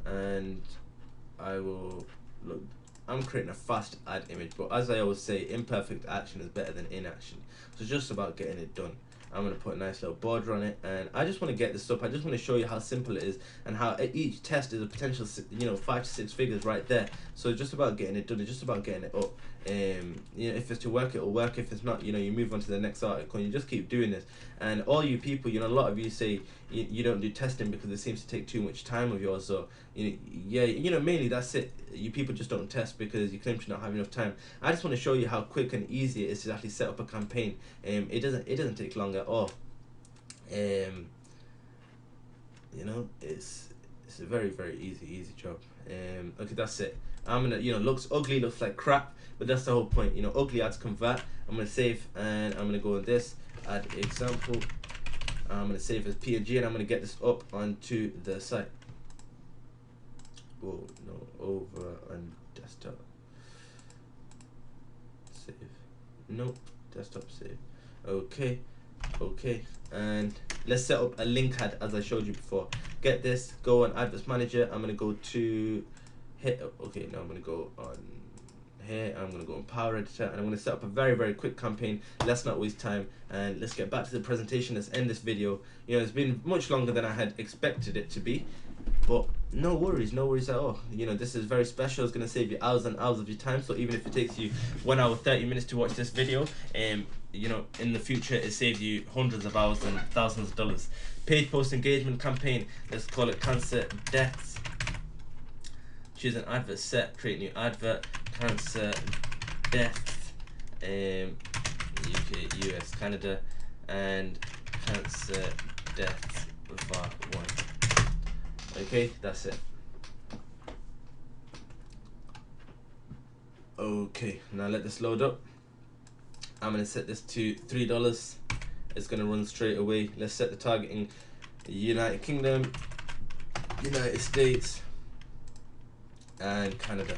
And I will look. I'm creating a fast ad image, but as I always say, imperfect action is better than inaction. So it's just about getting it done. I'm going to put a nice little border on it, and I just want to get this up. I just want to show you how simple it is and how each test is a potential, 5 to 6 figures right there. So it's just about getting it done. It's just about getting it up. If it's to work, it'll work. If it's not, you move on to the next article, and you just keep doing this. And all you people, a lot of you say you don't do testing because it seems to take too much time of yours. So mainly that's it. You people just don't test because you claim to not have enough time. I just want to show you how quick and easy it is to actually set up a campaign. It doesn't take long at all. It's a very, very easy job. Okay, that's it. I'm gonna, looks ugly, looks like crap, but that's the whole point. Ugly ads convert. I'm gonna save, and I'm gonna go on this, add example. I'm gonna save as PNG, and I'm gonna get this up onto the site. Oh no, over on desktop. Save. Nope, desktop save. Okay, and let's set up a link ad as I showed you before. Get this, go on Adverts Manager. I'm gonna go to okay, now I'm gonna go on here. I'm gonna go on Power Editor, and I'm gonna set up a very, very quick campaign. Let's not waste time, and let's get back to the presentation. Let's end this video. It's been much longer than I had expected it to be, but no worries at all. This is very special. It's gonna save you hours and hours of your time. So even if it takes you 1 hour 30 minutes to watch this video, in the future it saves you hundreds of hours and thousands of dollars. Page post engagement campaign. Let's call it cancer deaths. Choose an advert set, create new advert, cancer deaths, UK, US, Canada, and cancer deaths VAR1. Okay, that's it. Okay, now let this load up. I'm gonna set this to $3. It's gonna run straight away. Let's set the targeting: United Kingdom, United States, and Canada.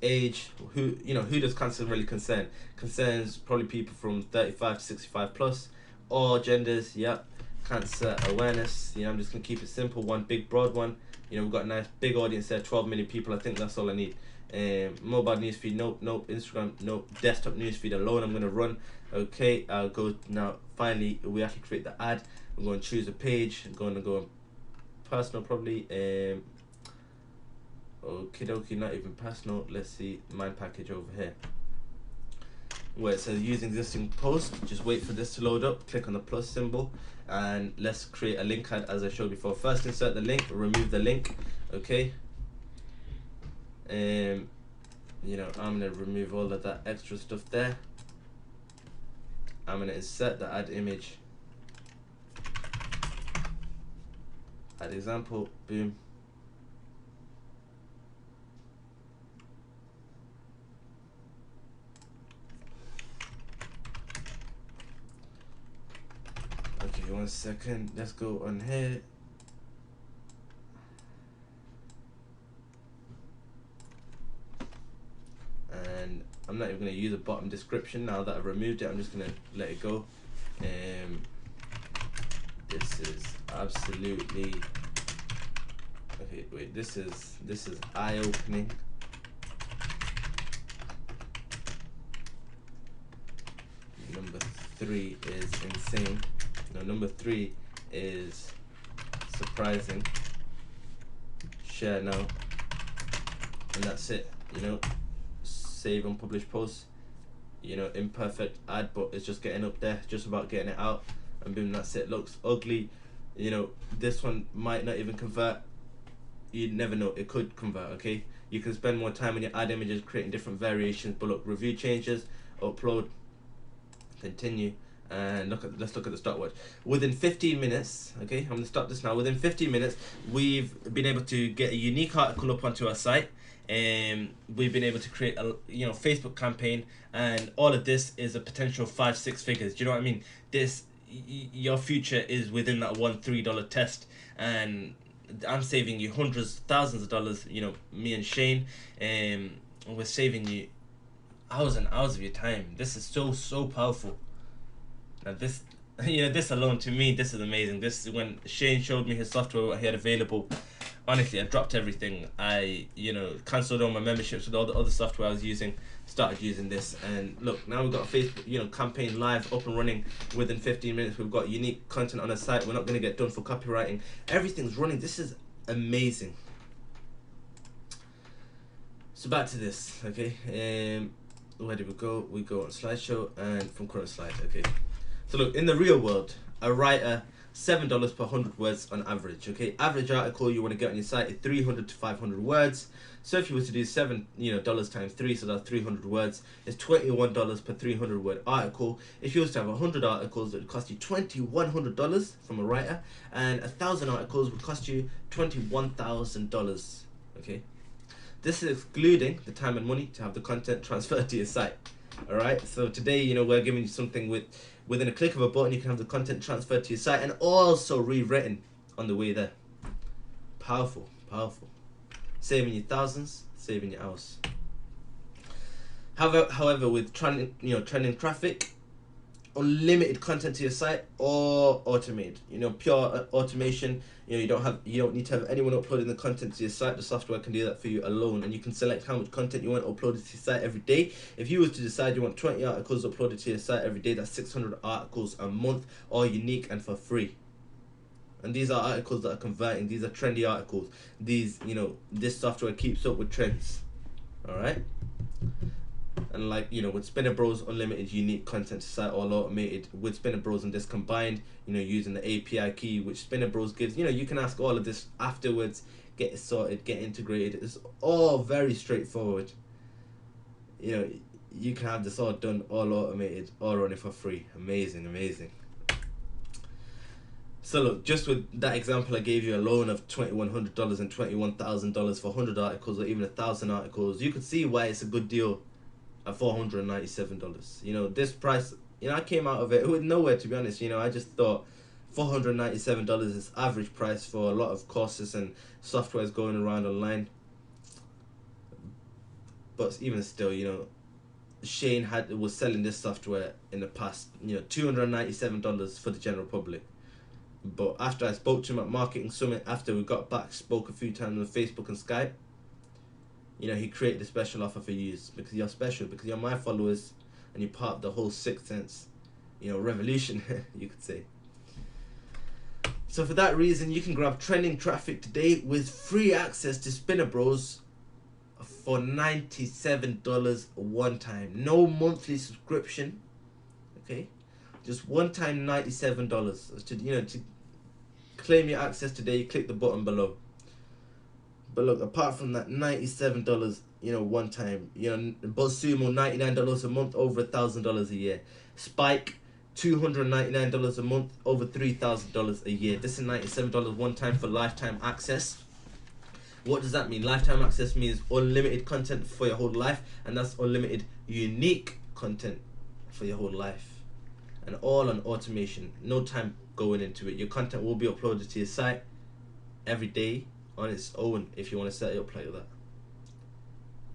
Age, who does cancer really concern? Concerns probably people from 35 to 65 plus, all genders. Yep. Cancer awareness, I'm just gonna keep it simple, one big broad one. We've got a nice big audience there, 12 million people. I think that's all I need. Mobile newsfeed, nope. Instagram, nope. Desktop newsfeed alone I'm gonna run. Okay, I'll go now. Finally, we have to create the ad. I'm going to choose a page. I'm going to go on personal probably. Okie dokie, not even personal. Let's see my package over here where it says use existing post. Just wait for this to load up, click on the plus symbol, and let's create a link ad as I showed before. First insert the link, remove the link. Okay, I'm gonna remove all of that extra stuff there. I'm gonna insert the ad image, add example, boom. Okay, 1 second. Let's go on here. And I'm not even going to use a bottom description now that I've removed it. I'm just going to let it go. This is absolutely okay. Wait, this is eye-opening. Number 3 is insane. No, number 3 is surprising. Share now, and that's it. Save and publish posts. Imperfect ad, but it's just getting up there, just about getting it out, and boom, that's it. Looks ugly. This one might not even convert. You never know, it could convert. Okay, you can spend more time on your ad images creating different variations, but look, review changes, upload, continue, and let's look at the stopwatch. Within 15 minutes, okay, I'm gonna stop this now. Within 15 minutes, we've been able to get a unique article up onto our site, and we've been able to create a Facebook campaign, and all of this is a potential 5-6 figures. Do you know what I mean? Your future is within that $1-3 test, and I'm saving you hundreds, thousands of dollars. Me and Shane, we're saving you hours and hours of your time. This is so powerful. Now this this alone, to me, this is amazing. This is when Shane showed me his software, what he had available. honestly, I dropped everything. I, cancelled all my memberships with all the other software I was using, started using this, and look, now we've got a Facebook, campaign live, up and running within 15 minutes. We've got unique content on the site. We're not going to get done for copywriting. Everything's running. This is amazing. So back to this, okay? Where did we go? We go on slideshow and from current slide, okay? So look, in the real world, a writer, $7 per 100 words on average, okay? Average article you want to get on your site is 300 to 500 words. So if you were to do $7 times 3, so that's 300 words, it's $21 per 300 word article. If you was to have 100 articles, it would cost you $2,100 from a writer, and 1,000 articles would cost you $21,000, okay? This is excluding the time and money to have the content transferred to your site. Alright, so today, we're giving you something within a click of a button. You can have the content transferred to your site and also rewritten on the way there. Powerful, powerful. Saving you thousands, saving you hours. However, with trending traffic, unlimited content to your site or automated, pure automation, you don't need to have anyone uploading the content to your site. The software can do that for you alone, and you can select how much content you want uploaded to your site every day. If you was to decide you want 20 articles uploaded to your site every day, that's 600 articles a month, all unique and for free. And these are articles that are converting. These are trendy articles. These, this software keeps up with trends. All right. And with Spinner Bros unlimited unique content to site, all automated with Spinner Bros and this combined, using the API key which Spinner Bros gives, you can ask all of this afterwards, get it sorted, get integrated. It's all very straightforward. You can have this all done, all automated, all running for free. Amazing, amazing. So look, just with that example I gave you alone of $2,100 and $21,000 for 100 articles or even 1,000 articles, you could see why it's a good deal at $497. This price, I came out of it with nowhere, to be honest. I just thought $497 is average price for a lot of courses and softwares going around online. But even still, Shane was selling this software in the past, $297 for the general public. But after I spoke to him at Marketing Summit, after we got back, spoke a few times on Facebook and Skype, he created a special offer for you because you're special, because you're my followers and you're part of the whole 6th Sense, revolution, you could say. So for that reason, you can grab trending traffic today with free access to Spinner Bros for $97 one time. No monthly subscription, okay? Just one time $97. To claim your access today, you click the button below. But look, apart from that $97, one time, BuzzSumo $99 a month, over $1,000 a year. Spike $299 a month, over $3,000 a year. This is $97 one time for lifetime access. What does that mean? Lifetime access means unlimited content for your whole life, and that's unlimited unique content for your whole life. And all on automation, no time going into it. Your content will be uploaded to your site every day on its own if you want to set it up like that.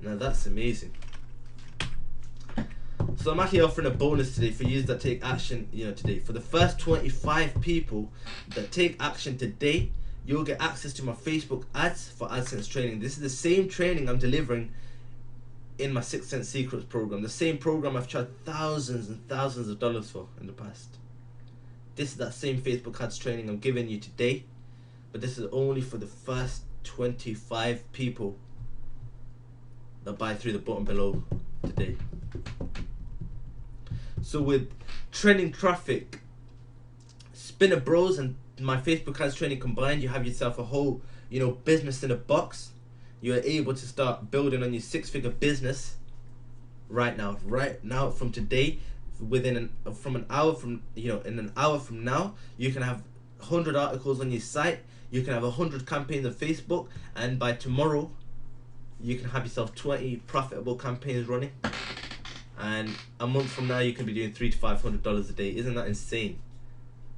Now that's amazing. So I'm actually offering a bonus today for you that take action, today. For the first 25 people that take action today, you'll get access to my Facebook ads for AdSense training. This is the same training I'm delivering in my 6th Sense Secrets program. The same program I've charged thousands and thousands of dollars for in the past. This is that same Facebook ads training I'm giving you today. But this is only for the first 25 people that buy through the button below today. So with trending traffic, Spinner Bros and my Facebook ads training combined, you have yourself a whole, business in a box. You are able to start building on your 6-figure business right now from today. In an hour from now, you can have 100 articles on your site. You can have 100 campaigns on Facebook, and by tomorrow, you can have yourself 20 profitable campaigns running. And a month from now, you can be doing $300 to $500 a day. Isn't that insane?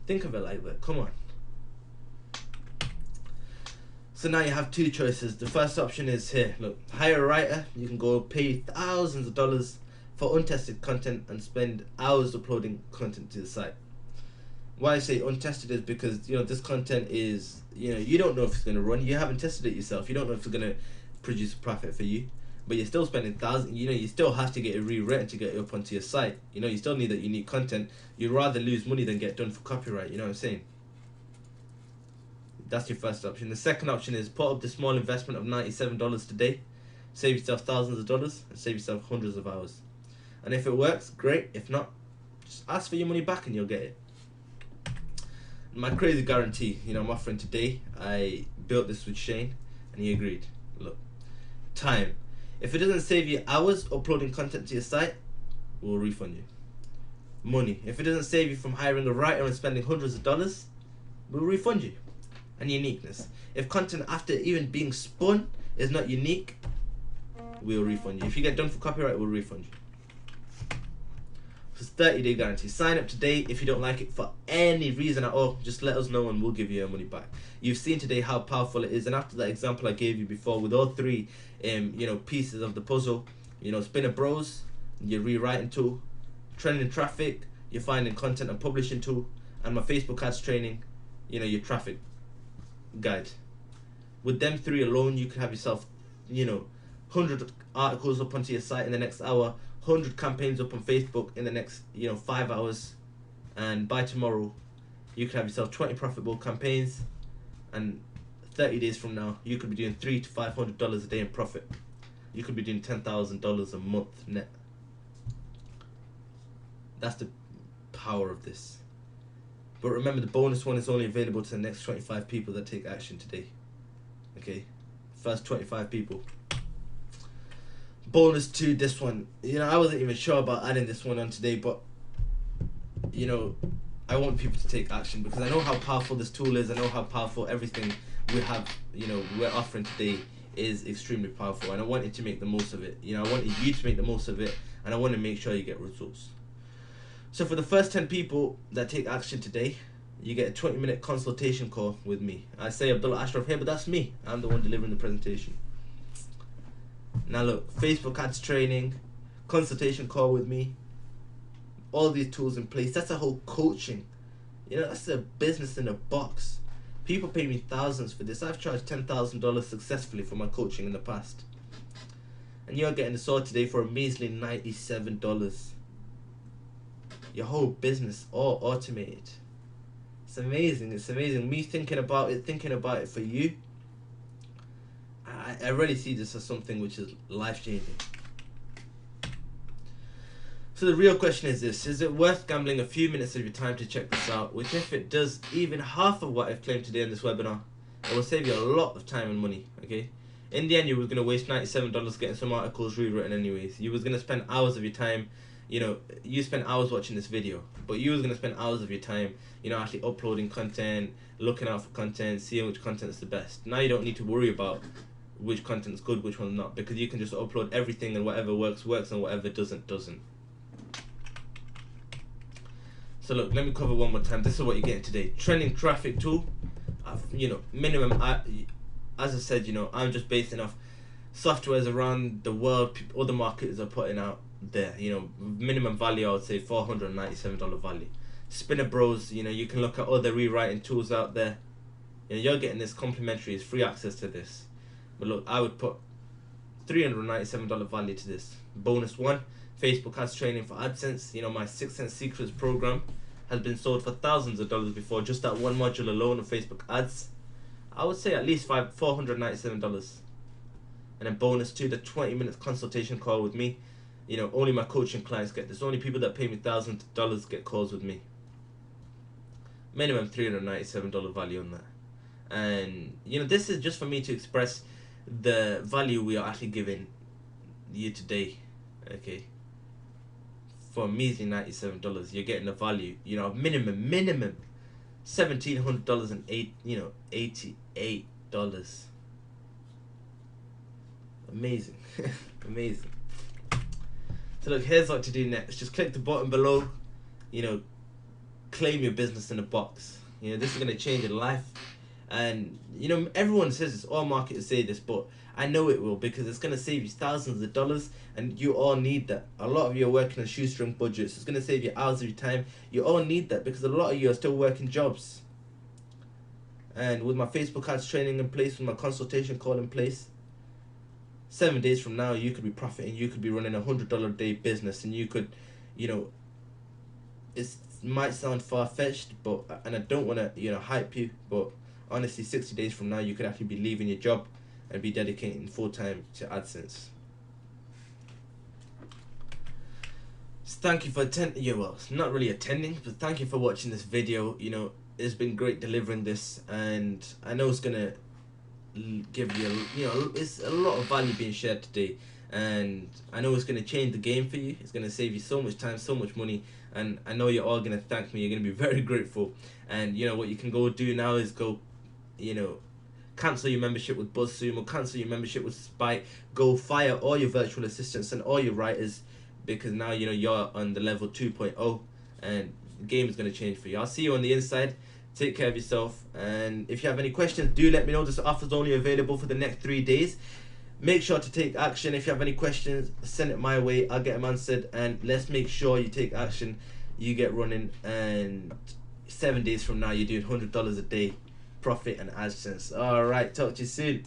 Think of it like that. Come on. So now you have two choices. The first option is here. Look, hire a writer. You can go pay thousands of dollars for untested content and spend hours uploading content to the site. Why I say untested is because, you know, this content is, you know, you don't know if it's going to run. You haven't tested it yourself. You don't know if it's going to produce a profit for you. But you're still spending thousands. You know, you still have to get it rewritten to get it up onto your site. You know, you still need that unique content. You'd rather lose money than get done for copyright. You know what I'm saying? That's your first option. The second option is put up the small investment of $97 today. Save yourself thousands of dollars and save yourself hundreds of hours. And if it works, great. If not, just ask for your money back and you'll get it. My crazy guarantee, you know, I'm offering today. I built this with Shane and he agreed. Look, time. If it doesn't save you hours uploading content to your site, we'll refund you. Money. If it doesn't save you from hiring a writer and spending hundreds of dollars, we'll refund you. And uniqueness. If content after even being spun is not unique, we'll refund you. If you get done for copyright, we'll refund you. It's 30-day guarantee. Sign up today. If you don't like it for any reason at all, just let us know and we'll give you your money back. You've seen today how powerful it is, and after that example I gave you before with all three you know, pieces of the puzzle, you know, Spinner Bros, your rewriting tool, trending traffic, your finding content and publishing tool, and my Facebook ads training, you know, your traffic guide. With them three alone, you could have yourself, you know, 100 articles up onto your site in the next hour, 100 campaigns up on Facebook in the next, you know, 5 hours, and by tomorrow you could have yourself 20 profitable campaigns, and 30 days from now you could be doing $300 to $500 a day in profit. You could be doing $10,000 a month net. That's the power of this. But remember, the bonus one is only available to the next 25 people that take action today. Okay, first 25 people. Bonus to this one. You know, I wasn't even sure about adding this one on today, but you know, I want people to take action because I know how powerful this tool is. I know how powerful everything we have, you know, we're offering today is extremely powerful, and I wanted to make the most of it. You know, I wanted you to make the most of it, and I want to make sure you get results. So for the first 10 people that take action today, you get a 20-minute consultation call with me. I say Abdullah Ashraf here, but that's me. I'm the one delivering the presentation. Now look, Facebook ads training, consultation call with me, all these tools in place. That's a whole coaching. You know, that's a business in a box. People pay me thousands for this. I've charged $10,000 successfully for my coaching in the past. And you're getting this all today for a measly $97. Your whole business all automated. It's amazing. It's amazing. Me thinking about it for you. I really see this as something which is life-changing. So the real question is this: is it worth gambling a few minutes of your time to check this out? Which, if it does even half of what I've claimed today in this webinar, it will save you a lot of time and money. Okay. In the end, you were going to waste $97 getting some articles rewritten anyways. You was going to spend hours of your time. You know, you spent hours watching this video, but you was going to spend hours of your time, you know, actually uploading content, looking out for content, seeing which content is the best. Now you don't need to worry about which content is good, which one's not, because you can just upload everything, and whatever works, works, and whatever doesn't, doesn't. So look, let me cover one more time. This is what you're getting today. Trending traffic tool, you know, minimum, as I said, you know, I'm just basing off softwares around the world, other marketers are putting out there, you know, minimum value I would say $497 value. Spinner Bros, you know, you can look at other rewriting tools out there. You know, you're getting this complimentary, it's free access to this. But look, I would put $397 value to this. Bonus one, Facebook ads training for AdSense. You know, my 6 Cent Secrets program has been sold for thousands of dollars before. Just that one module alone of Facebook ads, I would say at least $497. And then bonus two, the 20-minute consultation call with me. You know, only my coaching clients get this. Only people that pay me thousands of dollars get calls with me. Minimum $397 value on that. And you know, this is just for me to express the value we are actually giving you today. Okay, for a measly $97, you're getting the value. You know, minimum $1,700 and $88. Amazing. Amazing. So look, here's what to do next. Just click the button below, you know, claim your business in a box. You know, this is going to change your life. And you know, everyone says this, all marketers say this, but I know it will, because it's gonna save you thousands of dollars, and you all need that. A lot of you are working on shoestring budgets. It's gonna save you hours of your time. You all need that, because a lot of you are still working jobs. And with my Facebook ads training in place, with my consultation call in place, 7 days from now you could be profiting. You could be running $100 a day business, and you could, you know, it might sound far-fetched, but, and I don't want to, you know, hype you, but honestly, 60 days from now you could actually be leaving your job and be dedicating full-time to AdSense. So thank you for attending. Well, it's not really attending, but thank you for watching this video. You know, it's been great delivering this, and I know it's gonna give you, you know, it's a lot of value being shared today, and I know it's gonna change the game for you. It's gonna save you so much time, so much money, and I know you're all gonna thank me. You're gonna be very grateful. And you know what you can go do now is go, you know, cancel your membership with BuzzSumo, cancel your membership with Spike, go fire all your virtual assistants and all your writers, because now you know you're on the level 2.0, and the game is going to change for you. I'll see you on the inside. Take care of yourself, and if you have any questions, do let me know. This offer is only available for the next 3 days. Make sure to take action. If you have any questions, send it my way. I'll get them answered, and let's make sure you take action, you get running, and 7 days from now you're doing $100 a day profit and AdSense. All right, talk to you soon.